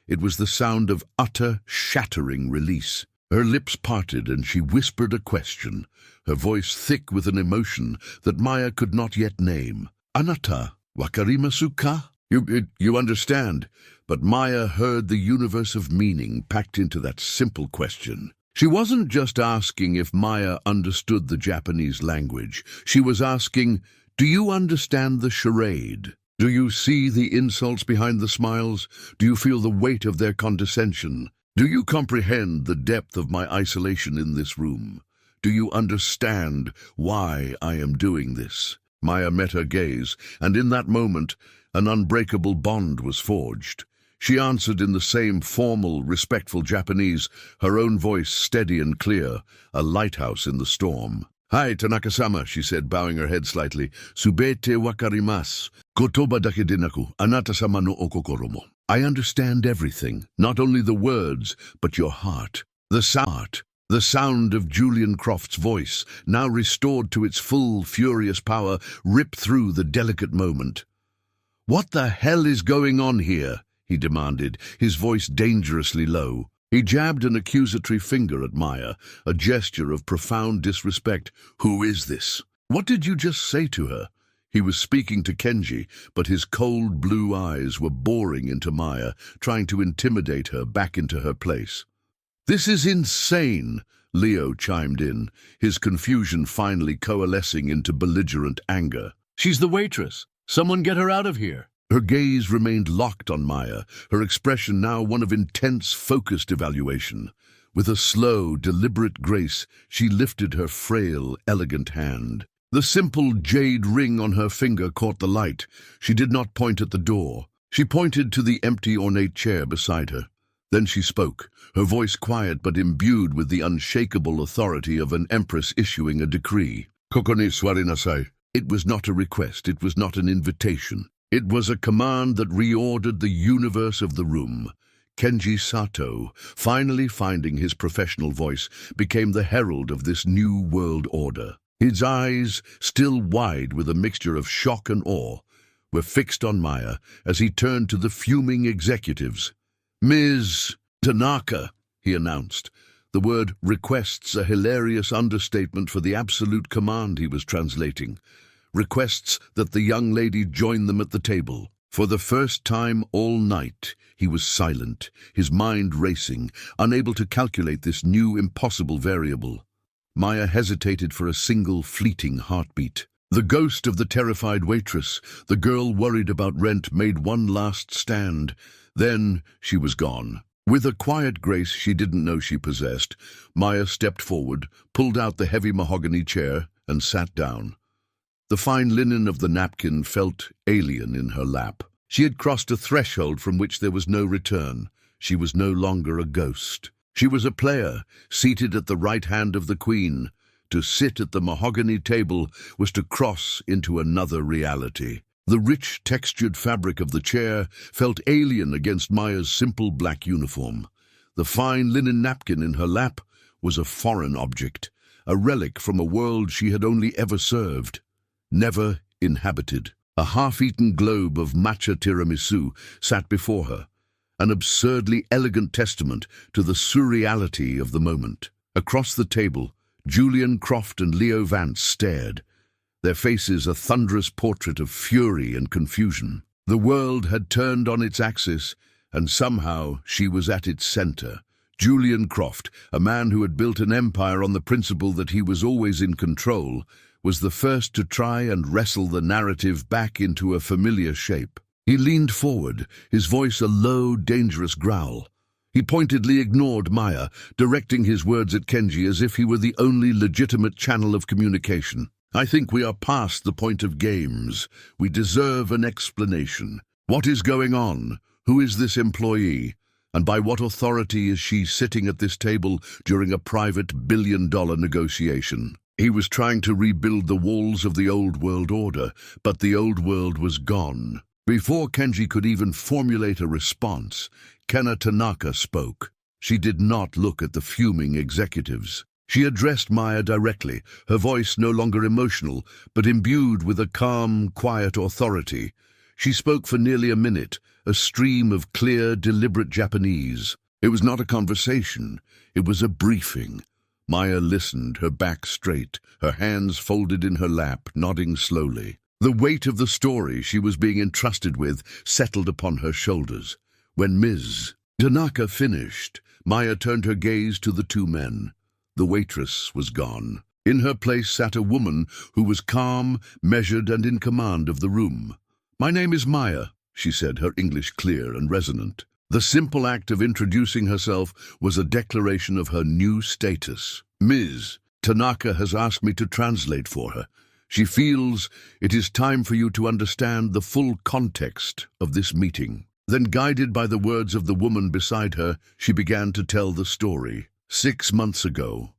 It was the sound of utter, shattering release. Her lips parted and she whispered a question, her voice thick with an emotion that Maya could not yet name. Anata wakarimasu ka? You understand, but Maya heard the universe of meaning packed into that simple question. She wasn't just asking if Maya understood the Japanese language. She was asking, do you understand the charade? Do you see the insults behind the smiles? Do you feel the weight of their condescension? Do you comprehend the depth of my isolation in this room? Do you understand why I am doing this? Maya met her gaze, and in that moment, an unbreakable bond was forged. She answered in the same formal, respectful Japanese, her own voice steady and clear, a lighthouse in the storm. "Hi, Tanaka-sama," she said, bowing her head slightly. "Subete wakarimasu. Kotoba dake denaku, anata-sama no okokoro mo." I understand everything, not only the words, but your heart. The sound of Julian Croft's voice, now restored to its full, furious power, ripped through the delicate moment. "What the hell is going on here?" he demanded, his voice dangerously low. He jabbed an accusatory finger at Maya, a gesture of profound disrespect. "Who is this? What did you just say to her?" He was speaking to Kenji, but his cold blue eyes were boring into Maya, trying to intimidate her back into her place. "This is insane," Leo chimed in, his confusion finally coalescing into belligerent anger. "She's the waitress. Someone get her out of here." Her gaze remained locked on Maya, her expression now one of intense, focused evaluation. With a slow, deliberate grace, she lifted her frail, elegant hand. The simple jade ring on her finger caught the light. She did not point at the door. She pointed to the empty, ornate chair beside her. Then she spoke, her voice quiet but imbued with the unshakable authority of an empress issuing a decree. "Koko ni suarinasai." It was not a request, it was not an invitation. It was a command that reordered the universe of the room. Kenji Sato, finally finding his professional voice, became the herald of this new world order. His eyes, still wide with a mixture of shock and awe, were fixed on Maya as he turned to the fuming executives. "Ms. Tanaka," he announced. The word requests a hilarious understatement for the absolute command he was translating. Requests that the young lady join them at the table. For the first time all night, he was silent, his mind racing, unable to calculate this new, impossible variable. Maya hesitated for a single, fleeting heartbeat. The ghost of the terrified waitress, the girl worried about rent, made one last stand. Then she was gone. With a quiet grace she didn't know she possessed, Maya stepped forward, pulled out the heavy mahogany chair, and sat down. The fine linen of the napkin felt alien in her lap. She had crossed a threshold from which there was no return. She was no longer a ghost. She was a player, seated at the right hand of the queen. To sit at the mahogany table was to cross into another reality. The rich, textured fabric of the chair felt alien against Maya's simple black uniform. The fine linen napkin in her lap was a foreign object, a relic from a world she had only ever served, never inhabited. A half-eaten globe of matcha tiramisu sat before her, an absurdly elegant testament to the surreality of the moment. Across the table, Julian Croft and Leo Vance stared, their faces a thunderous portrait of fury and confusion. The world had turned on its axis, and somehow she was at its center. Julian Croft, a man who had built an empire on the principle that he was always in control, was the first to try and wrestle the narrative back into a familiar shape. He leaned forward, his voice a low, dangerous growl. He pointedly ignored Maya, directing his words at Kenji as if he were the only legitimate channel of communication. "I think we are past the point of games. We deserve an explanation. What is going on? Who is this employee? And by what authority is she sitting at this table during a private billion-dollar negotiation?" He was trying to rebuild the walls of the old world order, but the old world was gone. Before Kenji could even formulate a response, Kena Tanaka spoke. She did not look at the fuming executives. She addressed Maya directly, her voice no longer emotional, but imbued with a calm, quiet authority. She spoke for nearly a minute, a stream of clear, deliberate Japanese. It was not a conversation, it was a briefing. Maya listened, her back straight, her hands folded in her lap, nodding slowly. The weight of the story she was being entrusted with settled upon her shoulders. When Ms. Tanaka finished, Maya turned her gaze to the two men. The waitress was gone. In her place sat a woman who was calm, measured, and in command of the room. "My name is Maya," she said, her English clear and resonant. The simple act of introducing herself was a declaration of her new status. "Ms. Tanaka has asked me to translate for her. She feels it is time for you to understand the full context of this meeting." Then, guided by the words of the woman beside her, she began to tell the story. 6 months ago,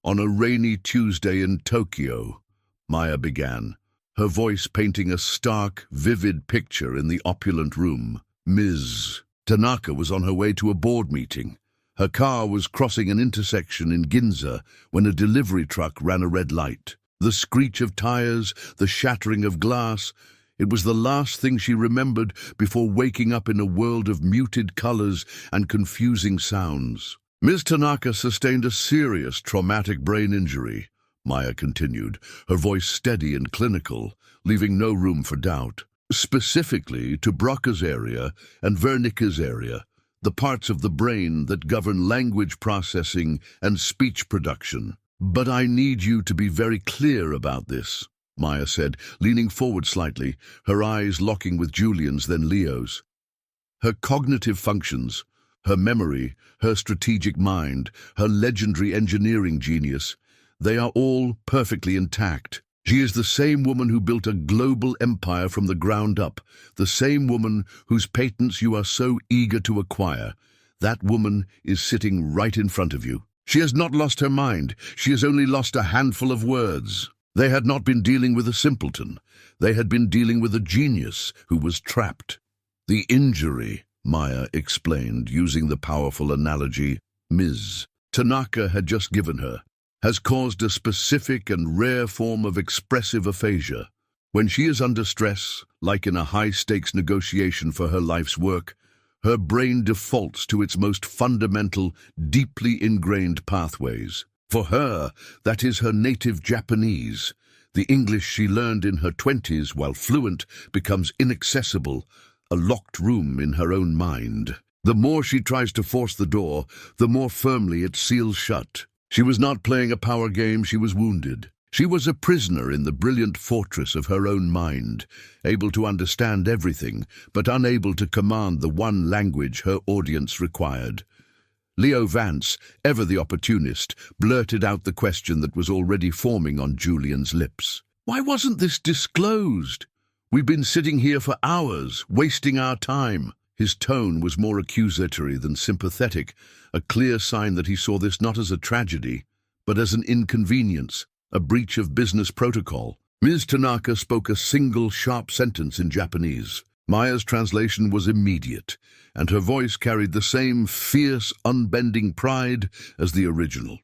on a rainy Tuesday in Tokyo, Maya began, her voice painting a stark, vivid picture in the opulent room. Ms. Tanaka was on her way to a board meeting. Her car was crossing an intersection in Ginza when a delivery truck ran a red light. The screech of tires, the shattering of glass, it was the last thing she remembered before waking up in a world of muted colors and confusing sounds. Ms. Tanaka sustained a serious traumatic brain injury, Maya continued, her voice steady and clinical, leaving no room for doubt. Specifically to Broca's area and Wernicke's area, the parts of the brain that govern language processing and speech production. "But I need you to be very clear about this," Maya said, leaning forward slightly, her eyes locking with Julian's, then Leo's. Her cognitive functions, her memory, her strategic mind, her legendary engineering genius, they are all perfectly intact. She is the same woman who built a global empire from the ground up, the same woman whose patents you are so eager to acquire. That woman is sitting right in front of you. She has not lost her mind, she has only lost a handful of words. They had not been dealing with a simpleton, they had been dealing with a genius who was trapped. The injury, Maya explained, using the powerful analogy Ms. Tanaka had just given her, has caused a specific and rare form of expressive aphasia. When she is under stress, like in a high-stakes negotiation for her life's work, her brain defaults to its most fundamental, deeply ingrained pathways. For her, that is her native Japanese. The English she learned in her 20s while fluent becomes inaccessible, a locked room in her own mind. The more she tries to force the door, the more firmly it seals shut. She was not playing a power game, she was wounded. She was a prisoner in the brilliant fortress of her own mind, able to understand everything, but unable to command the one language her audience required. Leo Vance, ever the opportunist, blurted out the question that was already forming on Julian's lips. "Why wasn't this disclosed? We've been sitting here for hours, wasting our time." His tone was more accusatory than sympathetic, a clear sign that he saw this not as a tragedy, but as an inconvenience, a breach of business protocol. Ms. Tanaka spoke a single sharp sentence in Japanese. Maya's translation was immediate, and her voice carried the same fierce, unbending pride as the original.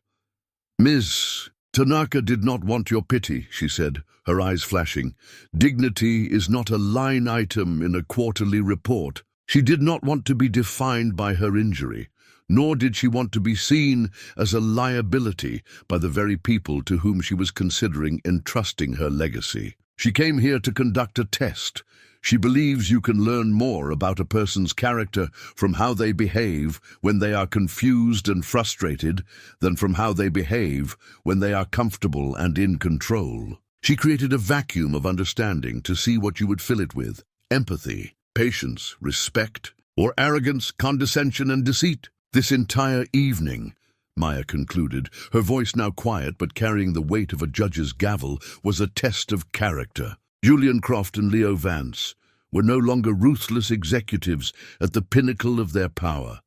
"Ms. Tanaka did not want your pity," she said, her eyes flashing. "Dignity is not a line item in a quarterly report." She did not want to be defined by her injury, nor did she want to be seen as a liability by the very people to whom she was considering entrusting her legacy. She came here to conduct a test. She believes you can learn more about a person's character from how they behave when they are confused and frustrated than from how they behave when they are comfortable and in control. She created a vacuum of understanding to see what you would fill it with: empathy, patience, respect, or arrogance, condescension, and deceit. This entire evening, Maya concluded, her voice now quiet but carrying the weight of a judge's gavel, was a test of character. Julian Croft and Leo Vance were no longer ruthless executives at the pinnacle of their power.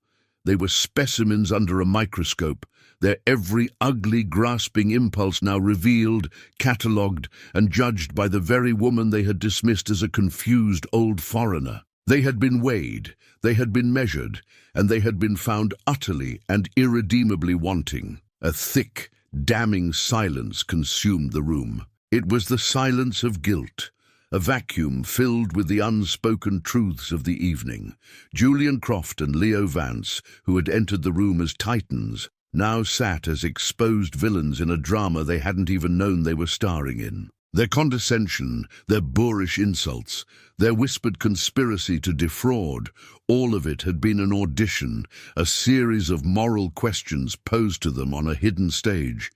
They were specimens under a microscope, their every ugly, grasping impulse now revealed, catalogued, and judged by the very woman they had dismissed as a confused old foreigner. They had been weighed, they had been measured, and they had been found utterly and irredeemably wanting. A thick, damning silence consumed the room. It was the silence of guilt, a vacuum filled with the unspoken truths of the evening. Julian Croft and Leo Vance, who had entered the room as titans, now sat as exposed villains in a drama they hadn't even known they were starring in. Their condescension, their boorish insults, their whispered conspiracy to defraud, all of it had been an audition, a series of moral questions posed to them on a hidden stage.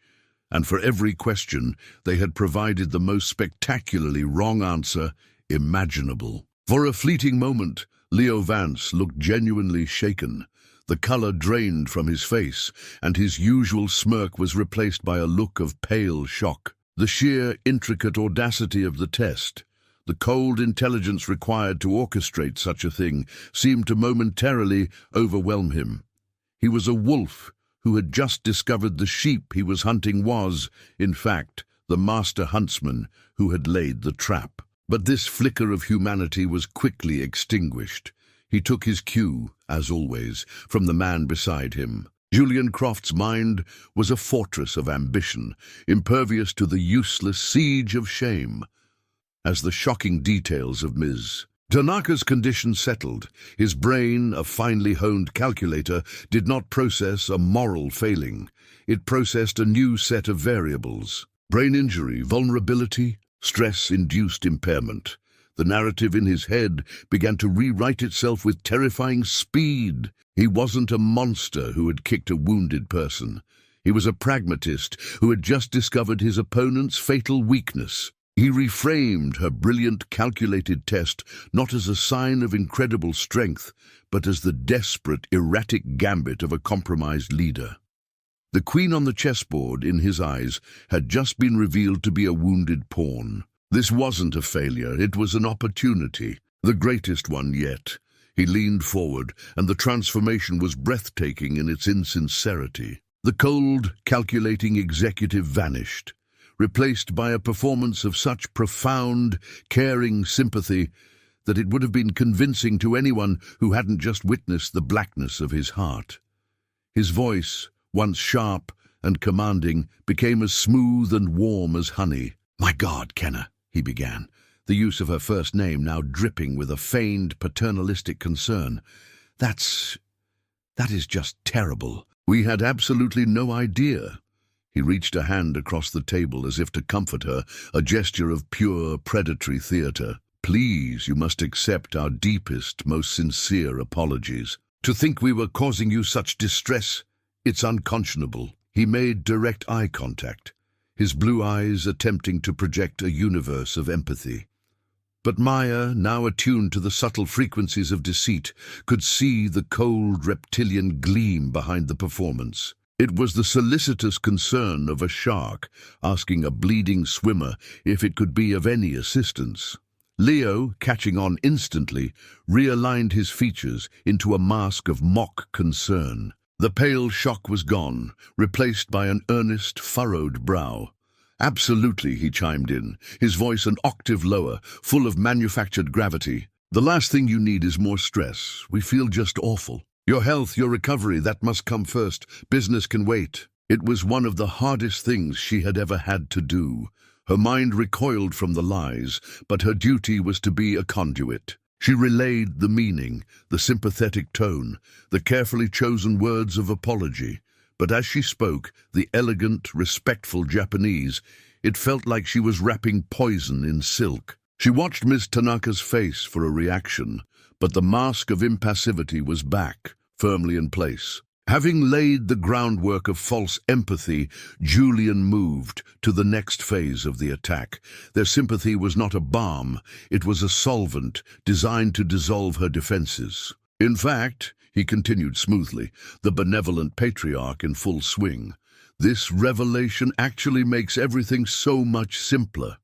And for every question, they had provided the most spectacularly wrong answer imaginable. For a fleeting moment, Leo Vance looked genuinely shaken. The color drained from his face, and his usual smirk was replaced by a look of pale shock. The sheer, intricate audacity of the test, the cold intelligence required to orchestrate such a thing, seemed to momentarily overwhelm him. He was a wolf who had just discovered the sheep he was hunting was, in fact, the master huntsman who had laid the trap. But this flicker of humanity was quickly extinguished. He took his cue, as always, from the man beside him. Julian Croft's mind was a fortress of ambition, impervious to the useless siege of shame. As the shocking details of Ms. Tanaka's condition settled, his brain, a finely honed calculator, did not process a moral failing. It processed a new set of variables. Brain injury, vulnerability, stress-induced impairment. The narrative in his head began to rewrite itself with terrifying speed. He wasn't a monster who had kicked a wounded person. He was a pragmatist who had just discovered his opponent's fatal weakness. He reframed her brilliant, calculated test not as a sign of incredible strength, but as the desperate, erratic gambit of a compromised leader. The queen on the chessboard, in his eyes, had just been revealed to be a wounded pawn. This wasn't a failure, it was an opportunity, the greatest one yet. He leaned forward, and the transformation was breathtaking in its insincerity. The cold, calculating executive vanished, replaced by a performance of such profound, caring sympathy that it would have been convincing to anyone who hadn't just witnessed the blackness of his heart. His voice, once sharp and commanding, became as smooth and warm as honey. "My God, Kenna," he began, the use of her first name now dripping with a feigned paternalistic concern. That is just terrible. We had absolutely no idea." He reached a hand across the table as if to comfort her, a gesture of pure predatory theater. "Please, you must accept our deepest, most sincere apologies. To think we were causing you such distress, it's unconscionable." He made direct eye contact, his blue eyes attempting to project a universe of empathy. But Maya, now attuned to the subtle frequencies of deceit, could see the cold reptilian gleam behind the performance. It was the solicitous concern of a shark asking a bleeding swimmer if it could be of any assistance. Leo, catching on instantly, realigned his features into a mask of mock concern. The pale shock was gone, replaced by an earnest, furrowed brow. "Absolutely," he chimed in, his voice an octave lower, full of manufactured gravity. "The last thing you need is more stress. We feel just awful. Your health, your recovery, that must come first. Business can wait." It was one of the hardest things she had ever had to do. Her mind recoiled from the lies, but her duty was to be a conduit. She relayed the meaning, the sympathetic tone, the carefully chosen words of apology. But as she spoke, the elegant, respectful Japanese, it felt like she was wrapping poison in silk. She watched Ms. Tanaka's face for a reaction, but the mask of impassivity was back, firmly in place. Having laid the groundwork of false empathy, Julian moved to the next phase of the attack. Their sympathy was not a balm, it was a solvent designed to dissolve her defenses. "In fact," he continued smoothly, the benevolent patriarch in full swing, "this revelation actually makes everything so much simpler.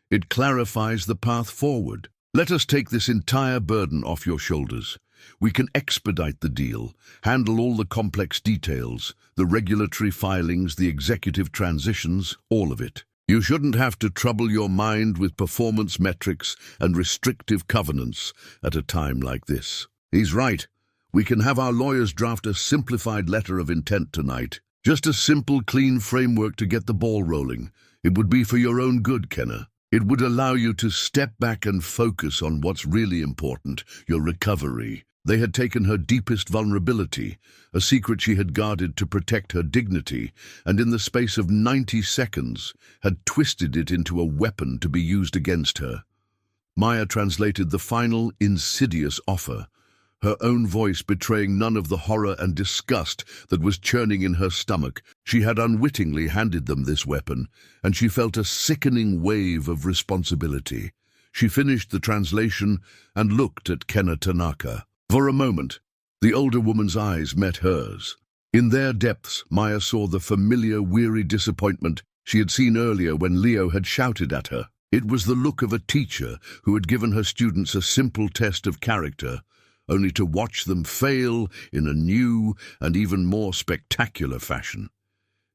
It clarifies the path forward. Let us take this entire burden off your shoulders. We can expedite the deal, handle all the complex details, the regulatory filings, the executive transitions, all of it. You shouldn't have to trouble your mind with performance metrics and restrictive covenants at a time like this." He's right. We can have our lawyers draft a simplified letter of intent tonight. Just a simple, clean framework to get the ball rolling. It would be for your own good, Kenna. It would allow you to step back and focus on what's really important, your recovery. They had taken her deepest vulnerability, a secret she had guarded to protect her dignity, and in the space of 90 seconds had twisted it into a weapon to be used against her. Maya translated the final, insidious offer, her own voice betraying none of the horror and disgust that was churning in her stomach. She had unwittingly handed them this weapon, and she felt a sickening wave of responsibility. She finished the translation and looked at Kenna Tanaka. For a moment, the older woman's eyes met hers. In their depths, Maya saw the familiar, weary disappointment she had seen earlier when Leo had shouted at her. It was the look of a teacher who had given her students a simple test of character, only to watch them fail in a new and even more spectacular fashion.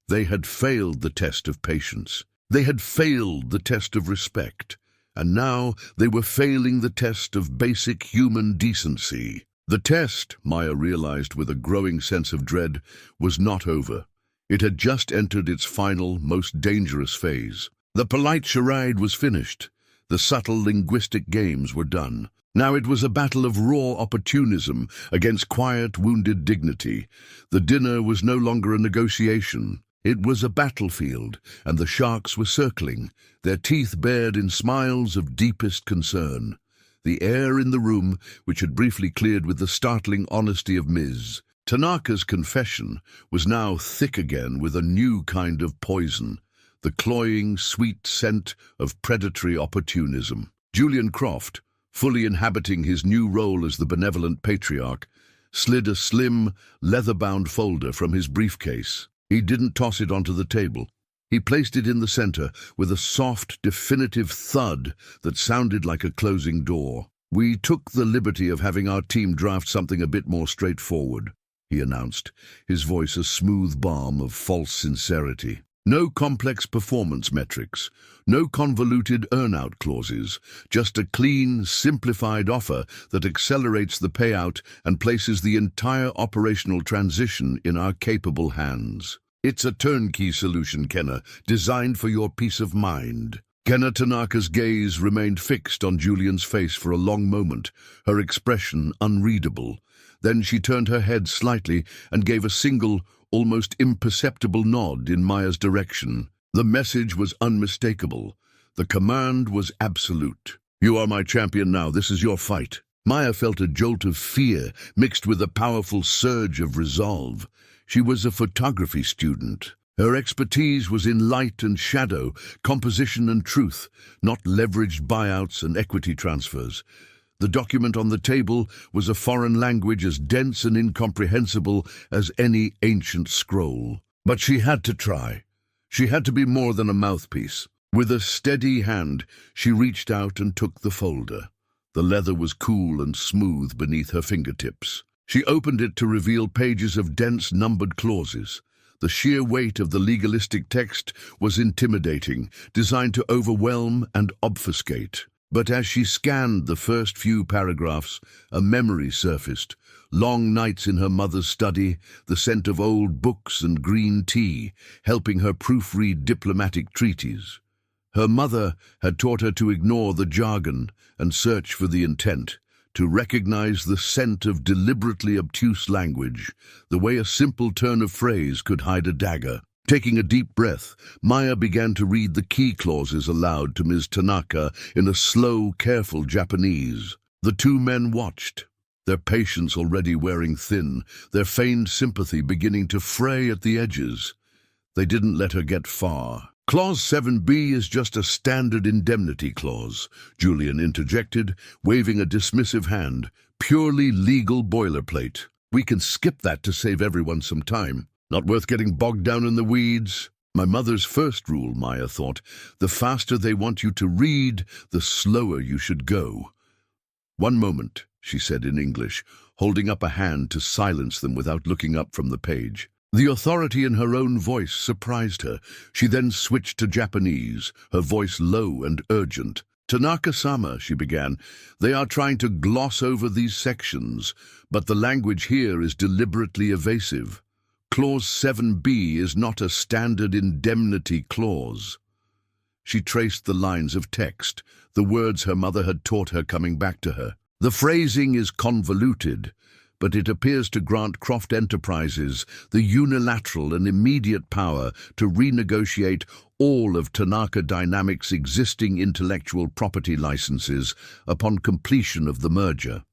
They had failed the test of patience. They had failed the test of respect. And now they were failing the test of basic human decency. The test, Maya realized with a growing sense of dread, was not over. It had just entered its final, most dangerous phase. The polite charade was finished. The subtle linguistic games were done. Now it was a battle of raw opportunism against quiet, wounded dignity. The dinner was no longer a negotiation. It was a battlefield, and the sharks were circling, their teeth bared in smiles of deepest concern. The air in the room, which had briefly cleared with the startling honesty of Ms. Tanaka's confession, was now thick again with a new kind of poison, the cloying, sweet scent of predatory opportunism. Julian Croft, fully inhabiting his new role as the benevolent patriarch, slid a slim, leather-bound folder from his briefcase. He didn't toss it onto the table. He placed it in the center with a soft, definitive thud that sounded like a closing door. "We took the liberty of having our team draft something a bit more straightforward," he announced, his voice a smooth balm of false sincerity. "No complex performance metrics, no convoluted earn-out clauses, just a clean, simplified offer that accelerates the payout and places the entire operational transition in our capable hands. It's a turnkey solution, Kenna, designed for your peace of mind." Kenna Tanaka's gaze remained fixed on Julian's face for a long moment, her expression unreadable. Then she turned her head slightly and gave a single, almost imperceptible nod in Maya's direction. The message was unmistakable. The command was absolute. "You are my champion now. This is your fight." Maya felt a jolt of fear mixed with a powerful surge of resolve. She was a photography student. Her expertise was in light and shadow, composition and truth, not leveraged buyouts and equity transfers. The document on the table was a foreign language as dense and incomprehensible as any ancient scroll. But she had to try. She had to be more than a mouthpiece. With a steady hand, she reached out and took the folder. The leather was cool and smooth beneath her fingertips. She opened it to reveal pages of dense, numbered clauses. The sheer weight of the legalistic text was intimidating, designed to overwhelm and obfuscate. But as she scanned the first few paragraphs, a memory surfaced. Long nights in her mother's study, the scent of old books and green tea, helping her proofread diplomatic treaties. Her mother had taught her to ignore the jargon and search for the intent, to recognize the scent of deliberately obtuse language, the way a simple turn of phrase could hide a dagger. Taking a deep breath, Maya began to read the key clauses aloud to Ms. Tanaka in a slow, careful Japanese. The two men watched, their patience already wearing thin, their feigned sympathy beginning to fray at the edges. They didn't let her get far. "Clause 7B is just a standard indemnity clause," Julian interjected, waving a dismissive hand. "Purely legal boilerplate. We can skip that to save everyone some time. Not worth getting bogged down in the weeds." My mother's first rule, Maya thought. The faster they want you to read, the slower you should go. "One moment," she said in English, holding up a hand to silence them without looking up from the page. The authority in her own voice surprised her. She then switched to Japanese, her voice low and urgent. "Tanaka-sama," she began, "they are trying to gloss over these sections, but the language here is deliberately evasive. Clause 7B is not a standard indemnity clause." She traced the lines of text, the words her mother had taught her coming back to her. The phrasing is convoluted, but it appears to grant Croft Enterprises the unilateral and immediate power to renegotiate all of Tanaka Dynamics' existing intellectual property licenses upon completion of the merger.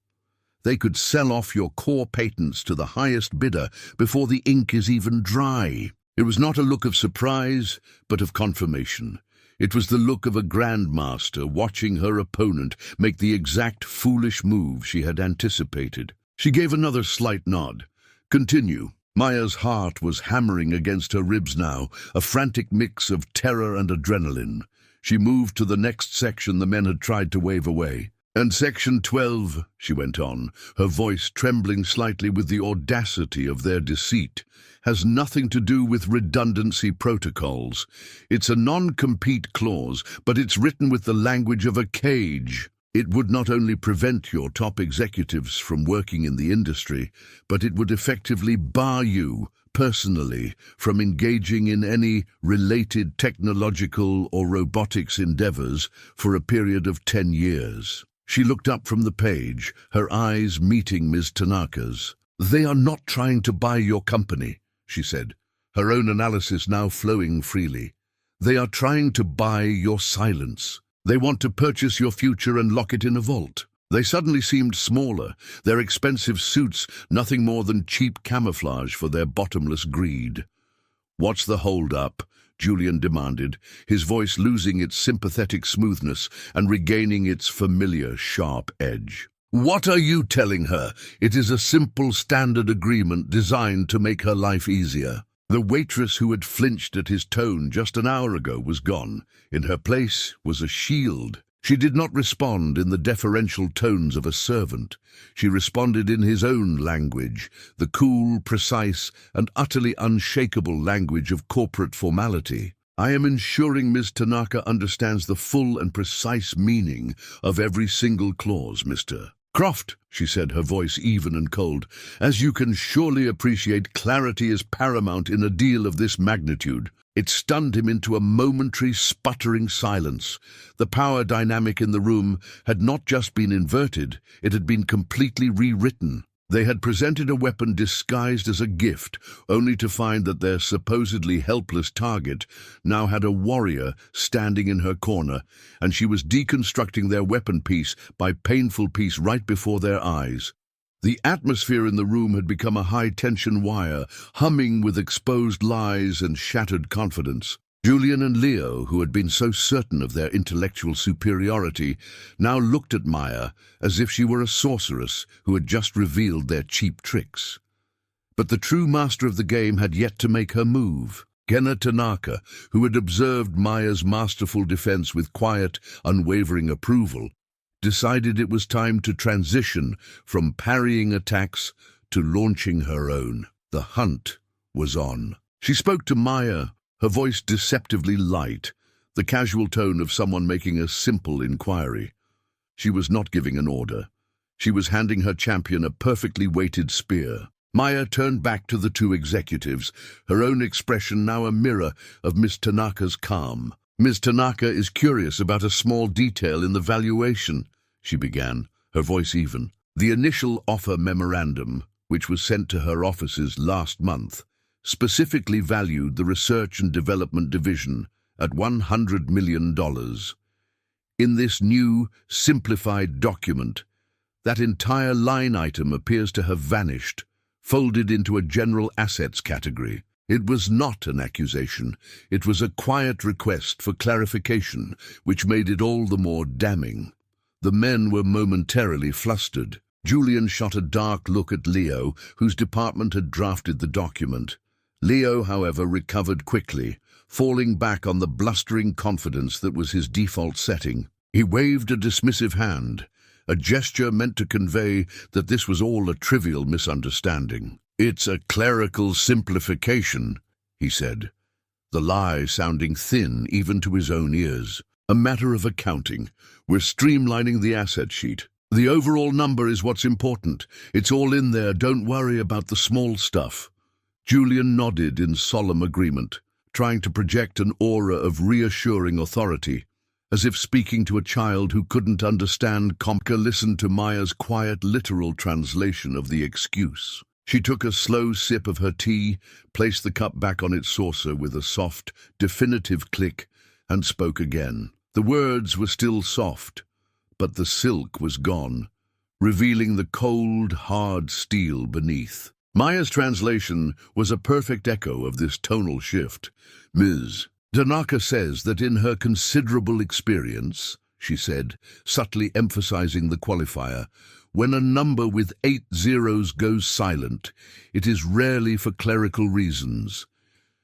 They could sell off your core patents to the highest bidder before the ink is even dry. It was not a look of surprise, but of confirmation. It was the look of a grandmaster watching her opponent make the exact foolish move she had anticipated. She gave another slight nod. Continue. Maya's heart was hammering against her ribs now, a frantic mix of terror and adrenaline. She moved to the next section the men had tried to wave away. "And Section 12, she went on, her voice trembling slightly with the audacity of their deceit, has nothing to do with redundancy protocols. It's a non-compete clause, but it's written with the language of a cage. It would not only prevent your top executives from working in the industry, but it would effectively bar you, personally, from engaging in any related technological or robotics endeavors for a period of 10 years. She looked up from the page, her eyes meeting Ms. Tanaka's. "They are not trying to buy your company," she said, her own analysis now flowing freely. "They are trying to buy your silence. They want to purchase your future and lock it in a vault." They suddenly seemed smaller, their expensive suits nothing more than cheap camouflage for their bottomless greed. "What's the hold-up?" Julian demanded, his voice losing its sympathetic smoothness and regaining its familiar sharp edge. "What are you telling her? It is a simple standard agreement designed to make her life easier." The waitress who had flinched at his tone just an hour ago was gone. In her place was a shield. She did not respond in the deferential tones of a servant. She responded in his own language, the cool, precise, and utterly unshakable language of corporate formality. "I am ensuring Ms. Tanaka understands the full and precise meaning of every single clause, Mr. Croft," she said, her voice even and cold. "As you can surely appreciate, clarity is paramount in a deal of this magnitude." It stunned him into a momentary, sputtering silence. The power dynamic in the room had not just been inverted, it had been completely rewritten. They had presented a weapon disguised as a gift, only to find that their supposedly helpless target now had a warrior standing in her corner, and she was deconstructing their weapon piece by painful piece right before their eyes. The atmosphere in the room had become a high-tension wire, humming with exposed lies and shattered confidence. Julian and Leo, who had been so certain of their intellectual superiority, now looked at Maya as if she were a sorceress who had just revealed their cheap tricks. But the true master of the game had yet to make her move. Gena Tanaka, who had observed Maya's masterful defense with quiet, unwavering approval, decided it was time to transition from parrying attacks to launching her own. The hunt was on. She spoke to Maya, her voice deceptively light, the casual tone of someone making a simple inquiry. She was not giving an order. She was handing her champion a perfectly weighted spear. Maya turned back to the two executives, her own expression now a mirror of Miss Tanaka's calm. "Ms. Tanaka is curious about a small detail in the valuation," she began, her voice even. "The initial offer memorandum, which was sent to her offices last month, specifically valued the Research and Development Division at $100 million. In this new, simplified document, that entire line item appears to have vanished, folded into a general assets category. It was not an accusation. It was a quiet request for clarification, which made it all the more damning." The men were momentarily flustered. Julian shot a dark look at Leo, whose department had drafted the document. Leo, however, recovered quickly, falling back on the blustering confidence that was his default setting. He waved a dismissive hand, a gesture meant to convey that this was all a trivial misunderstanding. "It's a clerical simplification," he said, the lie sounding thin even to his own ears. "A matter of accounting. We're streamlining the asset sheet. The overall number is what's important. It's all in there, don't worry about the small stuff." Julian nodded in solemn agreement. trying to project an aura of reassuring authority, as if speaking to a child who couldn't understand. Komka listened to Maya's quiet, literal translation of the excuse. She took a slow sip of her tea, placed the cup back on its saucer with a soft, definitive click, and spoke again. The words were still soft, but the silk was gone, revealing the cold, hard steel beneath. Maya's translation was a perfect echo of this tonal shift. Ms. Tanaka says that in her considerable experience, she said, subtly emphasizing the qualifier, when a number with 8 zeros goes silent, it is rarely for clerical reasons.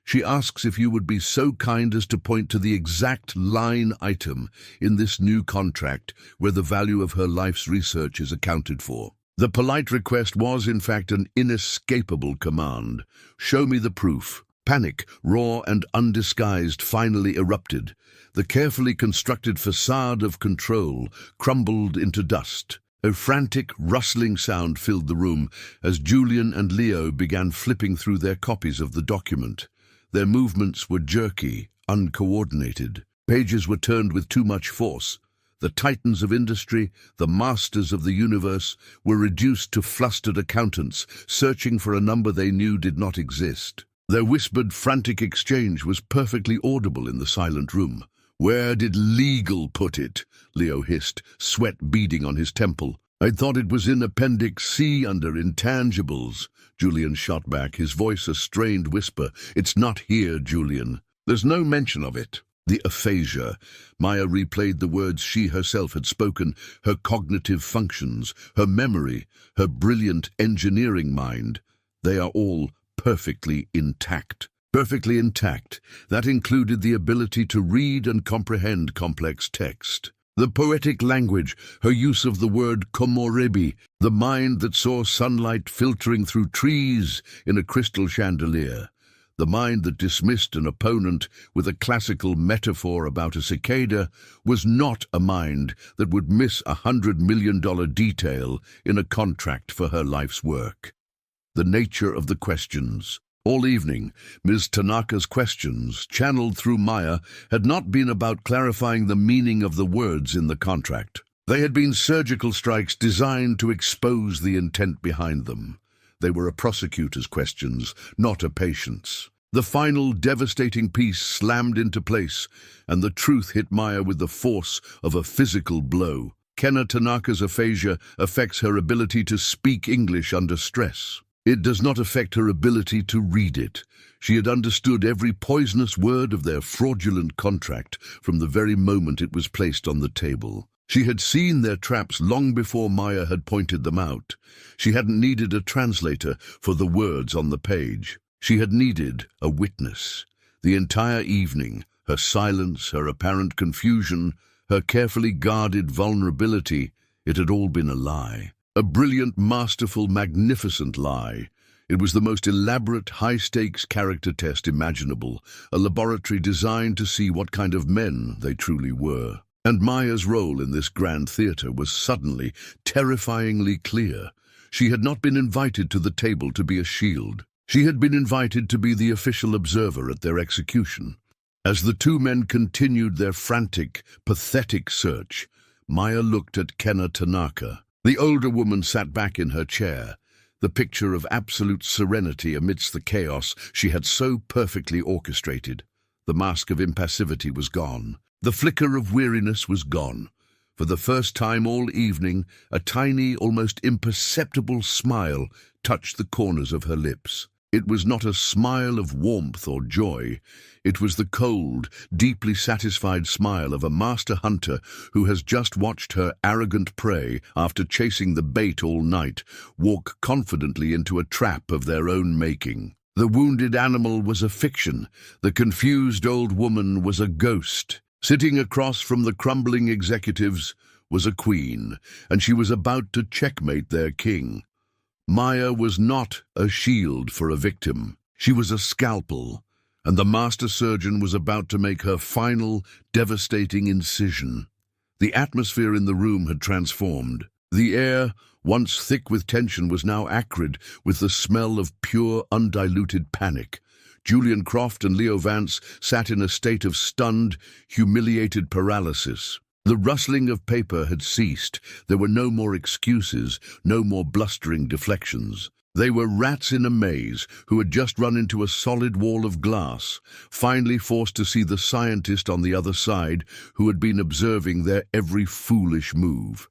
She asks if you would be so kind as to point to the exact line item in this new contract where the value of her life's research is accounted for. The polite request was, in fact, an inescapable command. Show me the proof. Panic, raw and undisguised, finally erupted. The carefully constructed facade of control crumbled into dust. A frantic, rustling sound filled the room as Julian and Leo began flipping through their copies of the document. Their movements were jerky, uncoordinated. Pages were turned with too much force. The titans of industry, the masters of the universe, were reduced to flustered accountants, searching for a number they knew did not exist. Their whispered, frantic exchange was perfectly audible in the silent room. "Where did legal put it?" Leo hissed, sweat beading on his temple. "I thought it was in Appendix C under intangibles." Julian shot back, his voice a strained whisper. "It's not here, Julian. There's no mention of it." The aphasia. Maya replayed the words she herself had spoken, her cognitive functions, her memory, her brilliant engineering mind. They are all perfectly intact. Perfectly intact. That included the ability to read and comprehend complex text. The poetic language, her use of the word komorebi, the mind that saw sunlight filtering through trees in a crystal chandelier, the mind that dismissed an opponent with a classical metaphor about a cicada, was not a mind that would miss $100 million detail in a contract for her life's work. The nature of the questions. All evening, Ms. Tanaka's questions, channeled through Maya, had not been about clarifying the meaning of the words in the contract. They had been surgical strikes designed to expose the intent behind them. They were a prosecutor's questions, not a patient's. The final devastating piece slammed into place, and the truth hit Maya with the force of a physical blow. Kenna Tanaka's aphasia affects her ability to speak English under stress. It does not affect her ability to read it. She had understood every poisonous word of their fraudulent contract from the very moment it was placed on the table. She had seen their traps long before Maya had pointed them out. She hadn't needed a translator for the words on the page. She had needed a witness. The entire evening, her silence, her apparent confusion, her carefully guarded vulnerability, it had all been a lie. A brilliant, masterful, magnificent lie. It was the most elaborate, high-stakes character test imaginable, a laboratory designed to see what kind of men they truly were. And Maya's role in this grand theater was suddenly, terrifyingly clear. She had not been invited to the table to be a shield. She had been invited to be the official observer at their execution. As the two men continued their frantic, pathetic search, Maya looked at Kenna Tanaka. The older woman sat back in her chair, the picture of absolute serenity amidst the chaos she had so perfectly orchestrated. The mask of impassivity was gone. The flicker of weariness was gone. For the first time all evening, a tiny, almost imperceptible smile touched the corners of her lips. It was not a smile of warmth or joy. It was the cold, deeply satisfied smile of a master hunter who has just watched her arrogant prey, after chasing the bait all night, walk confidently into a trap of their own making. The wounded animal was a fiction. The confused old woman was a ghost. Sitting across from the crumbling executives was a queen, and she was about to checkmate their king. Maya was not a shield for a victim. She was a scalpel, and the master surgeon was about to make her final, devastating incision. The atmosphere in the room had transformed. The air, once thick with tension, was now acrid with the smell of pure, undiluted panic. Julian Croft and Leo Vance sat in a state of stunned, humiliated paralysis. The rustling of paper had ceased. There were no more excuses, no more blustering deflections. They were rats in a maze who had just run into a solid wall of glass, finally forced to see the scientist on the other side who had been observing their every foolish move.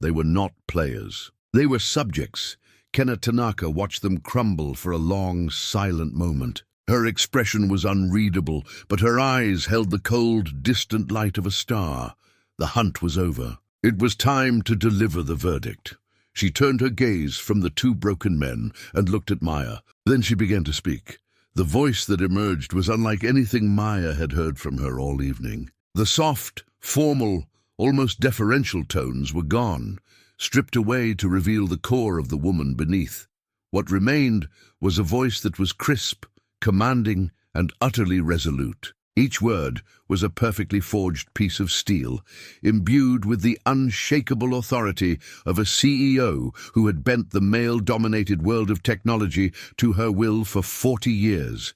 They were not players. They were subjects. Kenna Tanaka watched them crumble for a long, silent moment. Her expression was unreadable, but her eyes held the cold, distant light of a star. The hunt was over. It was time to deliver the verdict. She turned her gaze from the two broken men and looked at Maya. Then she began to speak. The voice that emerged was unlike anything Maya had heard from her all evening. The soft, formal, almost deferential tones were gone, stripped away to reveal the core of the woman beneath. What remained was a voice that was crisp, commanding, and utterly resolute. Each word was a perfectly forged piece of steel, imbued with the unshakable authority of a CEO who had bent the male-dominated world of technology to her will for 40 years.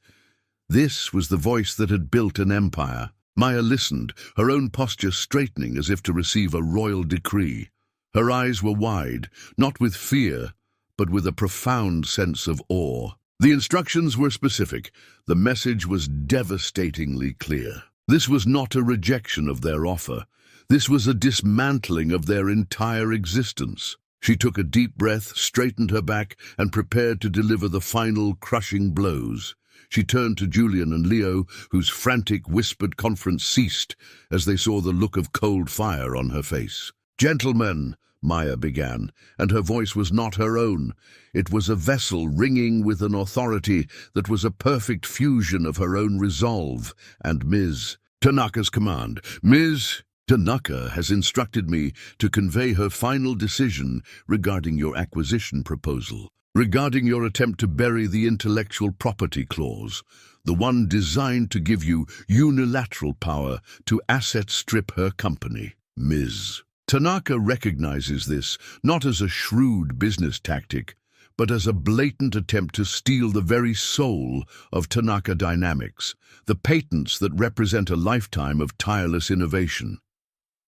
This was the voice that had built an empire. Maya listened, her own posture straightening as if to receive a royal decree. Her eyes were wide, not with fear, but with a profound sense of awe. The instructions were specific. The message was devastatingly clear. This was not a rejection of their offer. This was a dismantling of their entire existence. She took a deep breath, straightened her back, and prepared to deliver the final crushing blows. She turned to Julian and Leo, whose frantic, whispered conference ceased as they saw the look of cold fire on her face. "Gentlemen," Maya began, and her voice was not her own. It was a vessel ringing with an authority that was a perfect fusion of her own resolve and Ms. Tanaka's command. "Ms. Tanaka has instructed me to convey her final decision regarding your acquisition proposal, regarding your attempt to bury the intellectual property clause, the one designed to give you unilateral power to asset strip her company. Ms. Tanaka recognizes this not as a shrewd business tactic, but as a blatant attempt to steal the very soul of Tanaka Dynamics, the patents that represent a lifetime of tireless innovation.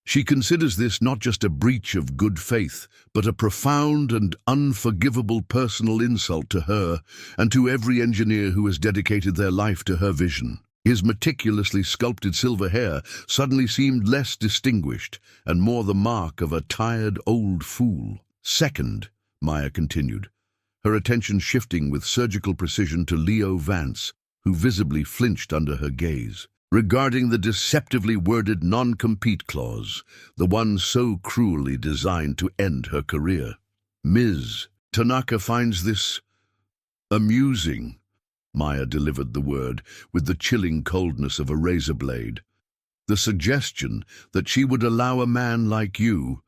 She considers this not just a breach of good faith, but a profound and unforgivable personal insult to her and to every engineer who has dedicated their life to her vision. His meticulously sculpted silver hair suddenly seemed less distinguished and more the mark of a tired old fool. "Second," Maya continued, her attention shifting with surgical precision to Leo Vance, who visibly flinched under her gaze, "regarding the deceptively worded non-compete clause, the one so cruelly designed to end her career. Ms. Tanaka finds this amusing." Maya delivered the word with the chilling coldness of a razor blade. "The suggestion that she would allow a man like you,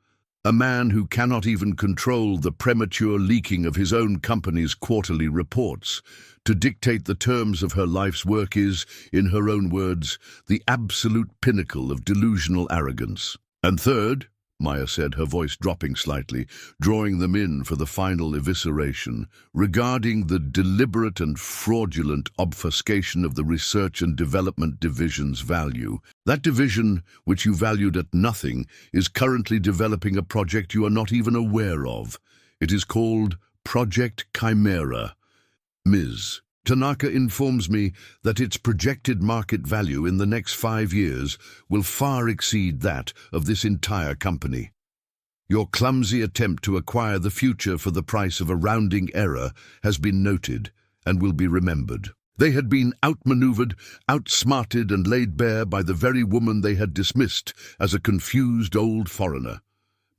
a man who cannot even control the premature leaking of his own company's quarterly reports, to dictate the terms of her life's work is, in her own words, the absolute pinnacle of delusional arrogance. And third," Maya said, her voice dropping slightly, drawing them in for the final evisceration, "regarding the deliberate and fraudulent obfuscation of the Research and Development Division's value. That division, which you valued at nothing, is currently developing a project you are not even aware of. It is called Project Chimera. Ms. Tanaka informs me that its projected market value in the next 5 years will far exceed that of this entire company. Your clumsy attempt to acquire the future for the price of a rounding error has been noted and will be remembered." They had been outmaneuvered, outsmarted, and laid bare by the very woman they had dismissed as a confused old foreigner.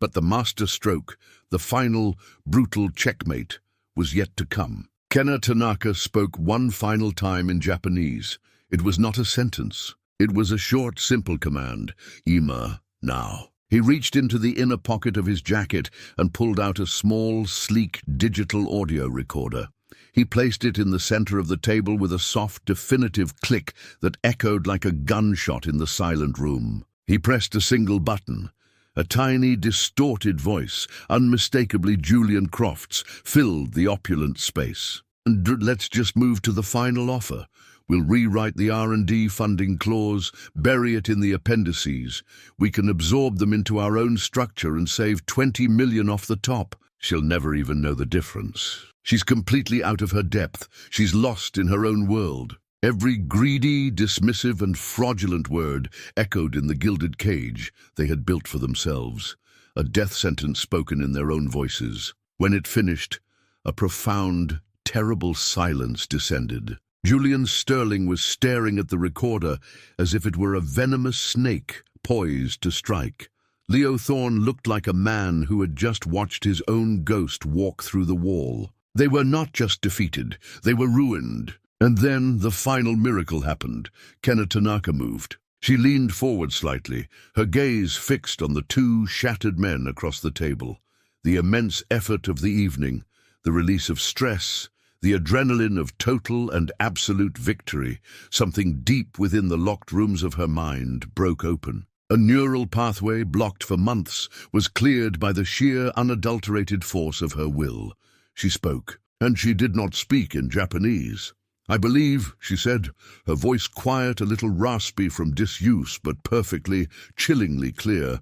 But the master stroke, the final, brutal checkmate, was yet to come. Kenna Tanaka spoke one final time in Japanese. It was not a sentence. It was a short, simple command. "Ima, now." He reached into the inner pocket of his jacket and pulled out a small, sleek digital audio recorder. He placed it in the center of the table with a soft, definitive click that echoed like a gunshot in the silent room. He pressed a single button. A tiny, distorted voice, unmistakably Julian Croft's, filled the opulent space. And let's just move to the final offer. We'll rewrite the R&D funding clause, bury it in the appendices. We can absorb them into our own structure and save 20 million off the top. She'll never even know the difference. She's completely out of her depth. She's lost in her own world. Every greedy, dismissive, and fraudulent word echoed in the gilded cage they had built for themselves, a death sentence spoken in their own voices. When it finished, a profound, terrible silence descended. Julian Sterling was staring at the recorder as if it were a venomous snake poised to strike. Leo Thorne looked like a man who had just watched his own ghost walk through the wall. They were not just defeated, they were ruined. And then the final miracle happened. Kenna Tanaka moved. She leaned forward slightly, her gaze fixed on the two shattered men across the table. The immense effort of the evening, the release of stress, the adrenaline of total and absolute victory, something deep within the locked rooms of her mind, broke open. A neural pathway blocked for months was cleared by the sheer, unadulterated force of her will. She spoke, and she did not speak in Japanese. "I believe," she said, her voice quiet, a little raspy from disuse, but perfectly, chillingly clear,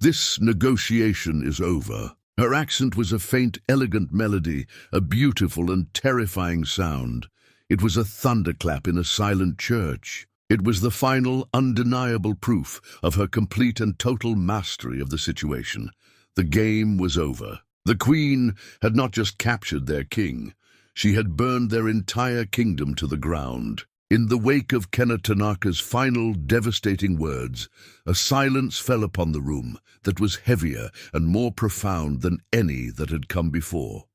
"this negotiation is over." Her accent was a faint, elegant melody, a beautiful and terrifying sound. It was a thunderclap in a silent church. It was the final, undeniable proof of her complete and total mastery of the situation. The game was over. The Queen had not just captured their king. She had burned their entire kingdom to the ground. In the wake of Kenna Tanaka's final devastating words, a silence fell upon the room that was heavier and more profound than any that had come before.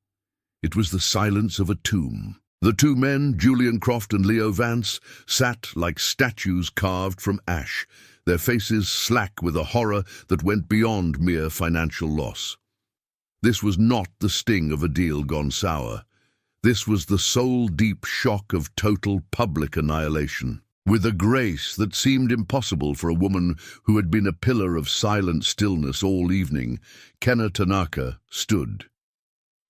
It was the silence of a tomb. The two men, Julian Croft and Leo Vance, sat like statues carved from ash, their faces slack with a horror that went beyond mere financial loss. This was not the sting of a deal gone sour. This was the soul-deep shock of total public annihilation. With a grace that seemed impossible for a woman who had been a pillar of silent stillness all evening, Kenna Tanaka stood.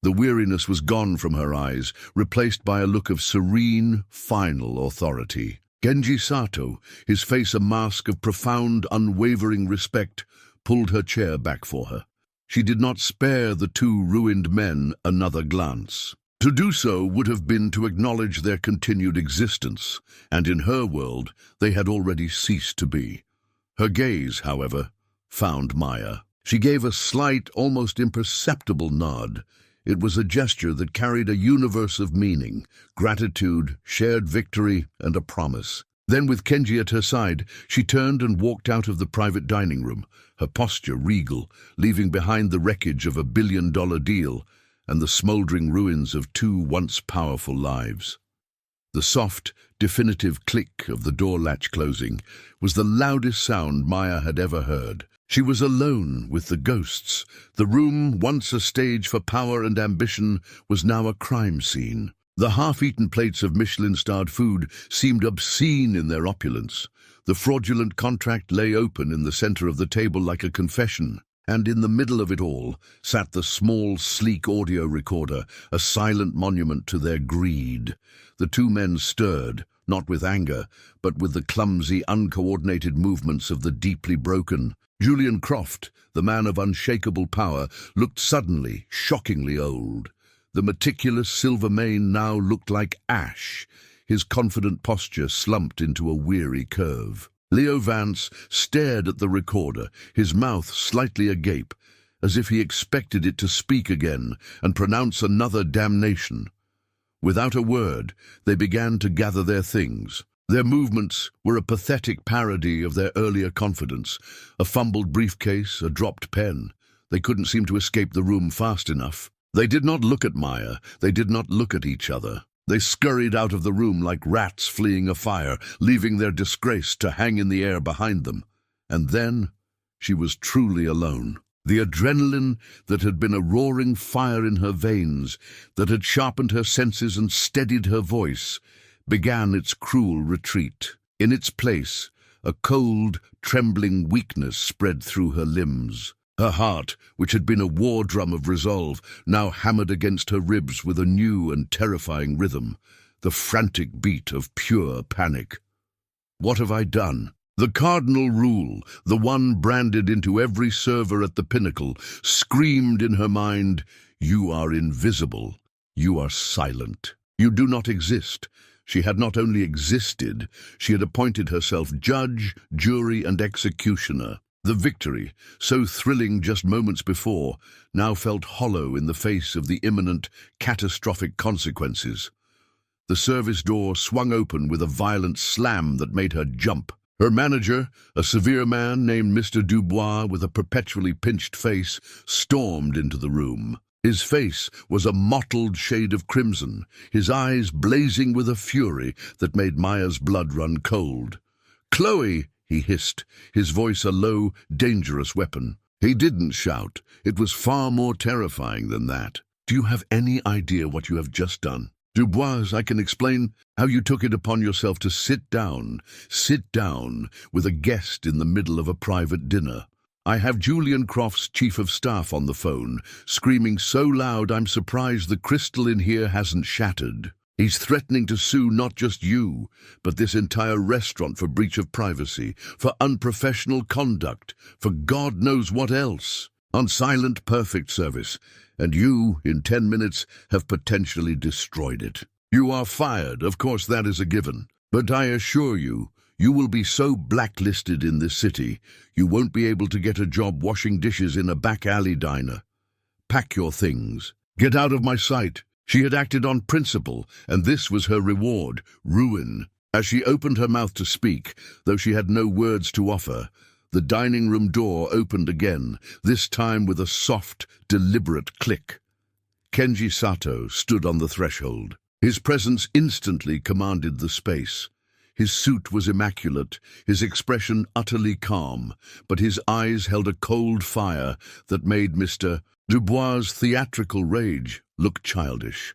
The weariness was gone from her eyes, replaced by a look of serene, final authority. Genji Sato, his face a mask of profound, unwavering respect, pulled her chair back for her. She did not spare the two ruined men another glance. To do so would have been to acknowledge their continued existence, and in her world they had already ceased to be. Her gaze, however, found Maya. She gave a slight, almost imperceptible nod. It was a gesture that carried a universe of meaning, gratitude, shared victory, and a promise. Then, with Kenji at her side, she turned and walked out of the private dining room, her posture regal, leaving behind the wreckage of a billion-dollar deal and the smoldering ruins of two once powerful lives. The soft, definitive click of the door latch closing was the loudest sound Maya had ever heard. She was alone with the ghosts. The room, once a stage for power and ambition, was now a crime scene. The half-eaten plates of Michelin-starred food seemed obscene in their opulence. The fraudulent contract lay open in the center of the table like a confession. And in the middle of it all sat the small, sleek audio recorder, a silent monument to their greed. The two men stirred, not with anger, but with the clumsy, uncoordinated movements of the deeply broken. Julian Croft, the man of unshakable power, looked suddenly, shockingly old. The meticulous silver mane now looked like ash. His confident posture slumped into a weary curve. Leo Vance stared at the recorder, his mouth slightly agape, as if he expected it to speak again and pronounce another damnation. Without a word, they began to gather their things. Their movements were a pathetic parody of their earlier confidence, a fumbled briefcase, a dropped pen. They couldn't seem to escape the room fast enough. They did not look at Maya, they did not look at each other. They scurried out of the room like rats fleeing a fire, leaving their disgrace to hang in the air behind them. And then she was truly alone. The adrenaline that had been a roaring fire in her veins, that had sharpened her senses and steadied her voice, began its cruel retreat. In its place, a cold, trembling weakness spread through her limbs. Her heart, which had been a war drum of resolve, now hammered against her ribs with a new and terrifying rhythm, the frantic beat of pure panic. What have I done? The cardinal rule, the one branded into every server at the pinnacle, screamed in her mind, "You are invisible. You are silent. You do not exist." She had not only existed, she had appointed herself judge, jury, and executioner. The victory, so thrilling just moments before, now felt hollow in the face of the imminent, catastrophic consequences. The service door swung open with a violent slam that made her jump. Her manager, a severe man named Mr. Dubois with a perpetually pinched face, stormed into the room. His face was a mottled shade of crimson, his eyes blazing with a fury that made Maya's blood run cold. "Chloe!" he hissed, his voice a low, dangerous weapon. He didn't shout. It was far more terrifying than that. "Do you have any idea what you have just done? Dubois, I can explain how you took it upon yourself to sit down with a guest in the middle of a private dinner. I have Julian Croft's chief of staff on the phone, screaming so loud I'm surprised the crystal in here hasn't shattered. He's threatening to sue not just you, but this entire restaurant for breach of privacy, for unprofessional conduct, for God knows what else. On silent, perfect service, and you, in 10 minutes, have potentially destroyed it. You are fired, of course that is a given, but I assure you, you will be so blacklisted in this city, you won't be able to get a job washing dishes in a back alley diner. Pack your things. Get out of my sight." She had acted on principle, and this was her reward, ruin. As she opened her mouth to speak, though she had no words to offer, the dining room door opened again, this time with a soft, deliberate click. Kenji Sato stood on the threshold. His presence instantly commanded the space. His suit was immaculate, his expression utterly calm, but his eyes held a cold fire that made Mr. Dubois' theatrical rage look childish.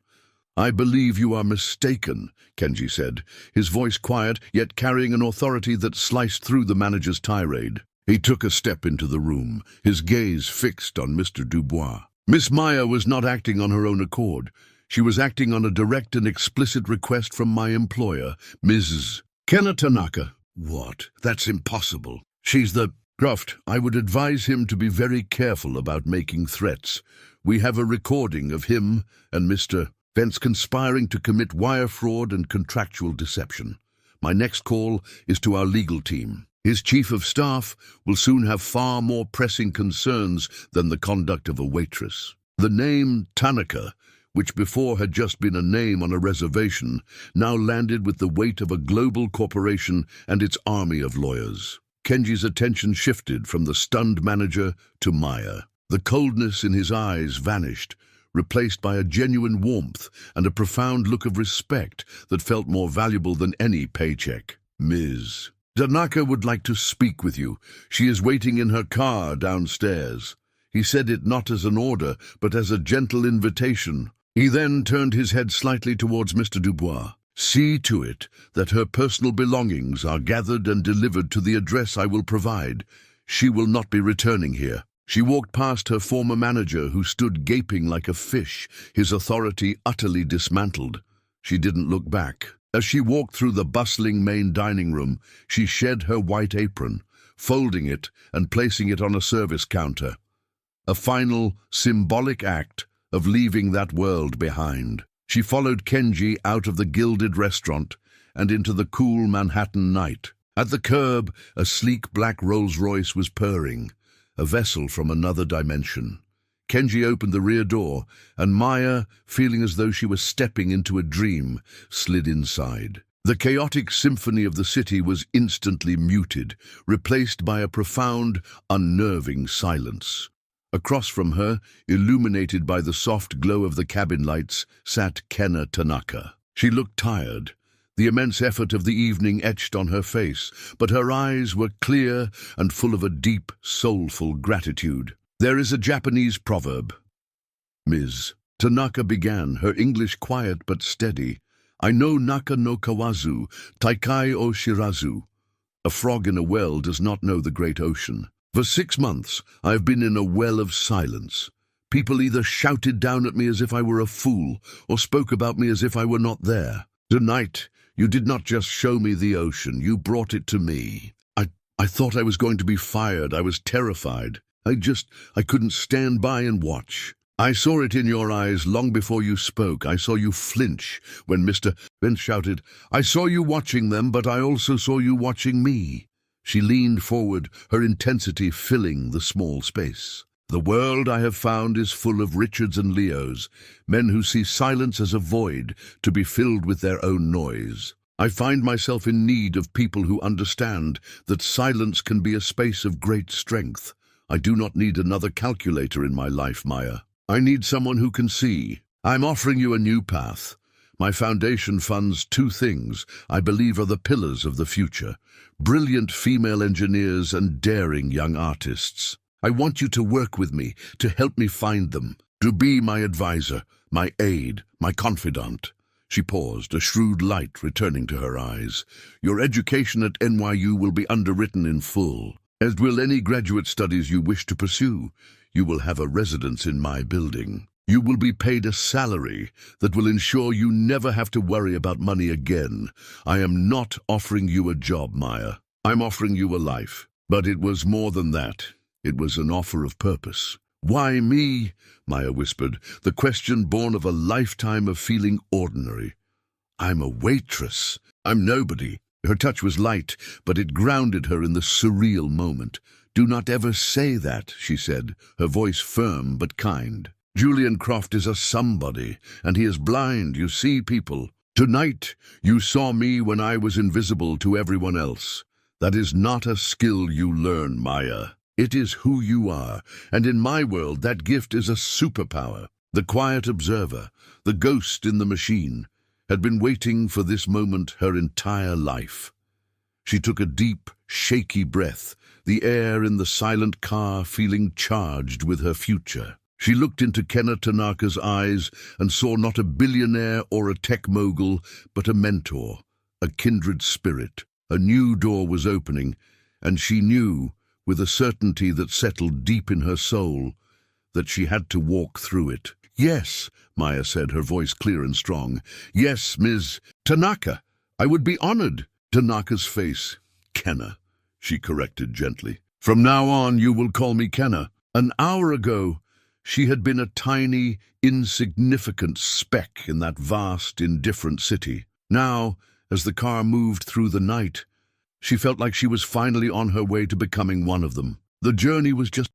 "I believe you are mistaken," Kenji said, his voice quiet, yet carrying an authority that sliced through the manager's tirade. He took a step into the room, his gaze fixed on Mr. Dubois. Miss Maya was not acting on her own accord. She was acting on a direct and explicit request from my employer, Mrs. Kenna Tanaka. "What? That's impossible. She's the—" "Croft, I would advise him to be very careful about making threats. We have a recording of him and Mr. Vance conspiring to commit wire fraud and contractual deception. My next call is to our legal team. His chief of staff will soon have far more pressing concerns than the conduct of a waitress." The name Tanaka, which before had just been a name on a reservation, now landed with the weight of a global corporation and its army of lawyers. Kenji's attention shifted from the stunned manager to Maya. The coldness in his eyes vanished, replaced by a genuine warmth and a profound look of respect that felt more valuable than any paycheck. "Ms. Tanaka would like to speak with you. She is waiting in her car downstairs." He said it not as an order, but as a gentle invitation. He then turned his head slightly towards Mr. Dubois. "See to it that her personal belongings are gathered and delivered to the address I will provide. She will not be returning here." She walked past her former manager, who stood gaping like a fish, his authority utterly dismantled. She didn't look back. As she walked through the bustling main dining room, she shed her white apron, folding it and placing it on a service counter. A final, symbolic act of leaving that world behind. She followed Kenji out of the gilded restaurant and into the cool Manhattan night. At the curb, a sleek black Rolls-Royce was purring, a vessel from another dimension. Kenji opened the rear door, and Maya, feeling as though she was stepping into a dream, slid inside. The chaotic symphony of the city was instantly muted, replaced by a profound, unnerving silence. Across from her, illuminated by the soft glow of the cabin lights, sat Kenna Tanaka. She looked tired, the immense effort of the evening etched on her face, but her eyes were clear and full of a deep, soulful gratitude. There is a Japanese proverb. Ms. Tanaka began, her English quiet but steady. "I know Naka no Kawazu, Taikai o Shirazu." A frog in a well does not know the great ocean. For 6 months, I have been in a well of silence. People either shouted down at me as if I were a fool, or spoke about me as if I were not there. Tonight, you did not just show me the ocean, you brought it to me. I thought I was going to be fired. I was terrified. I couldn't stand by and watch. I saw it in your eyes long before you spoke. I saw you flinch when Mr. Ben shouted, "I saw you watching them, but I also saw you watching me." She leaned forward, her intensity filling the small space. The world I have found is full of Richards and Leos, men who see silence as a void to be filled with their own noise. I find myself in need of people who understand that silence can be a space of great strength. I do not need another calculator in my life, Maya. I need someone who can see. I'm offering you a new path. My foundation funds 2 things I believe are the pillars of the future: brilliant female engineers and daring young artists. I want you to work with me, to help me find them, to be my advisor, my aide, my confidant. She paused, a shrewd light returning to her eyes. Your education at NYU will be underwritten in full, as will any graduate studies you wish to pursue. You will have a residence in my building. You will be paid a salary that will ensure you never have to worry about money again. I am not offering you a job, Maya. I'm offering you a life. But it was more than that. It was an offer of purpose. "Why me?" Maya whispered, the question born of a lifetime of feeling ordinary. "I'm a waitress. I'm nobody." Her touch was light, but it grounded her in the surreal moment. "Do not ever say that," she said, her voice firm but kind. "Julian Croft is a somebody, and he is blind. You see people. Tonight, you saw me when I was invisible to everyone else. That is not a skill you learn, Maya. It is who you are, and in my world that gift is a superpower." The quiet observer, the ghost in the machine, had been waiting for this moment her entire life. She took a deep, shaky breath, the air in the silent car feeling charged with her future. She looked into Kenna Tanaka's eyes and saw not a billionaire or a tech mogul, but a mentor, a kindred spirit. A new door was opening, and she knew, with a certainty that settled deep in her soul, that she had to walk through it. "Yes," Maya said, her voice clear and strong. "Yes, Ms. Tanaka. I would be honored." Tanaka's face. "Kenna," she corrected gently. "From now on, you will call me Kenna." An hour ago, she had been a tiny, insignificant speck in that vast, indifferent city. Now, as the car moved through the night, she felt like she was finally on her way to becoming one of them. The journey was just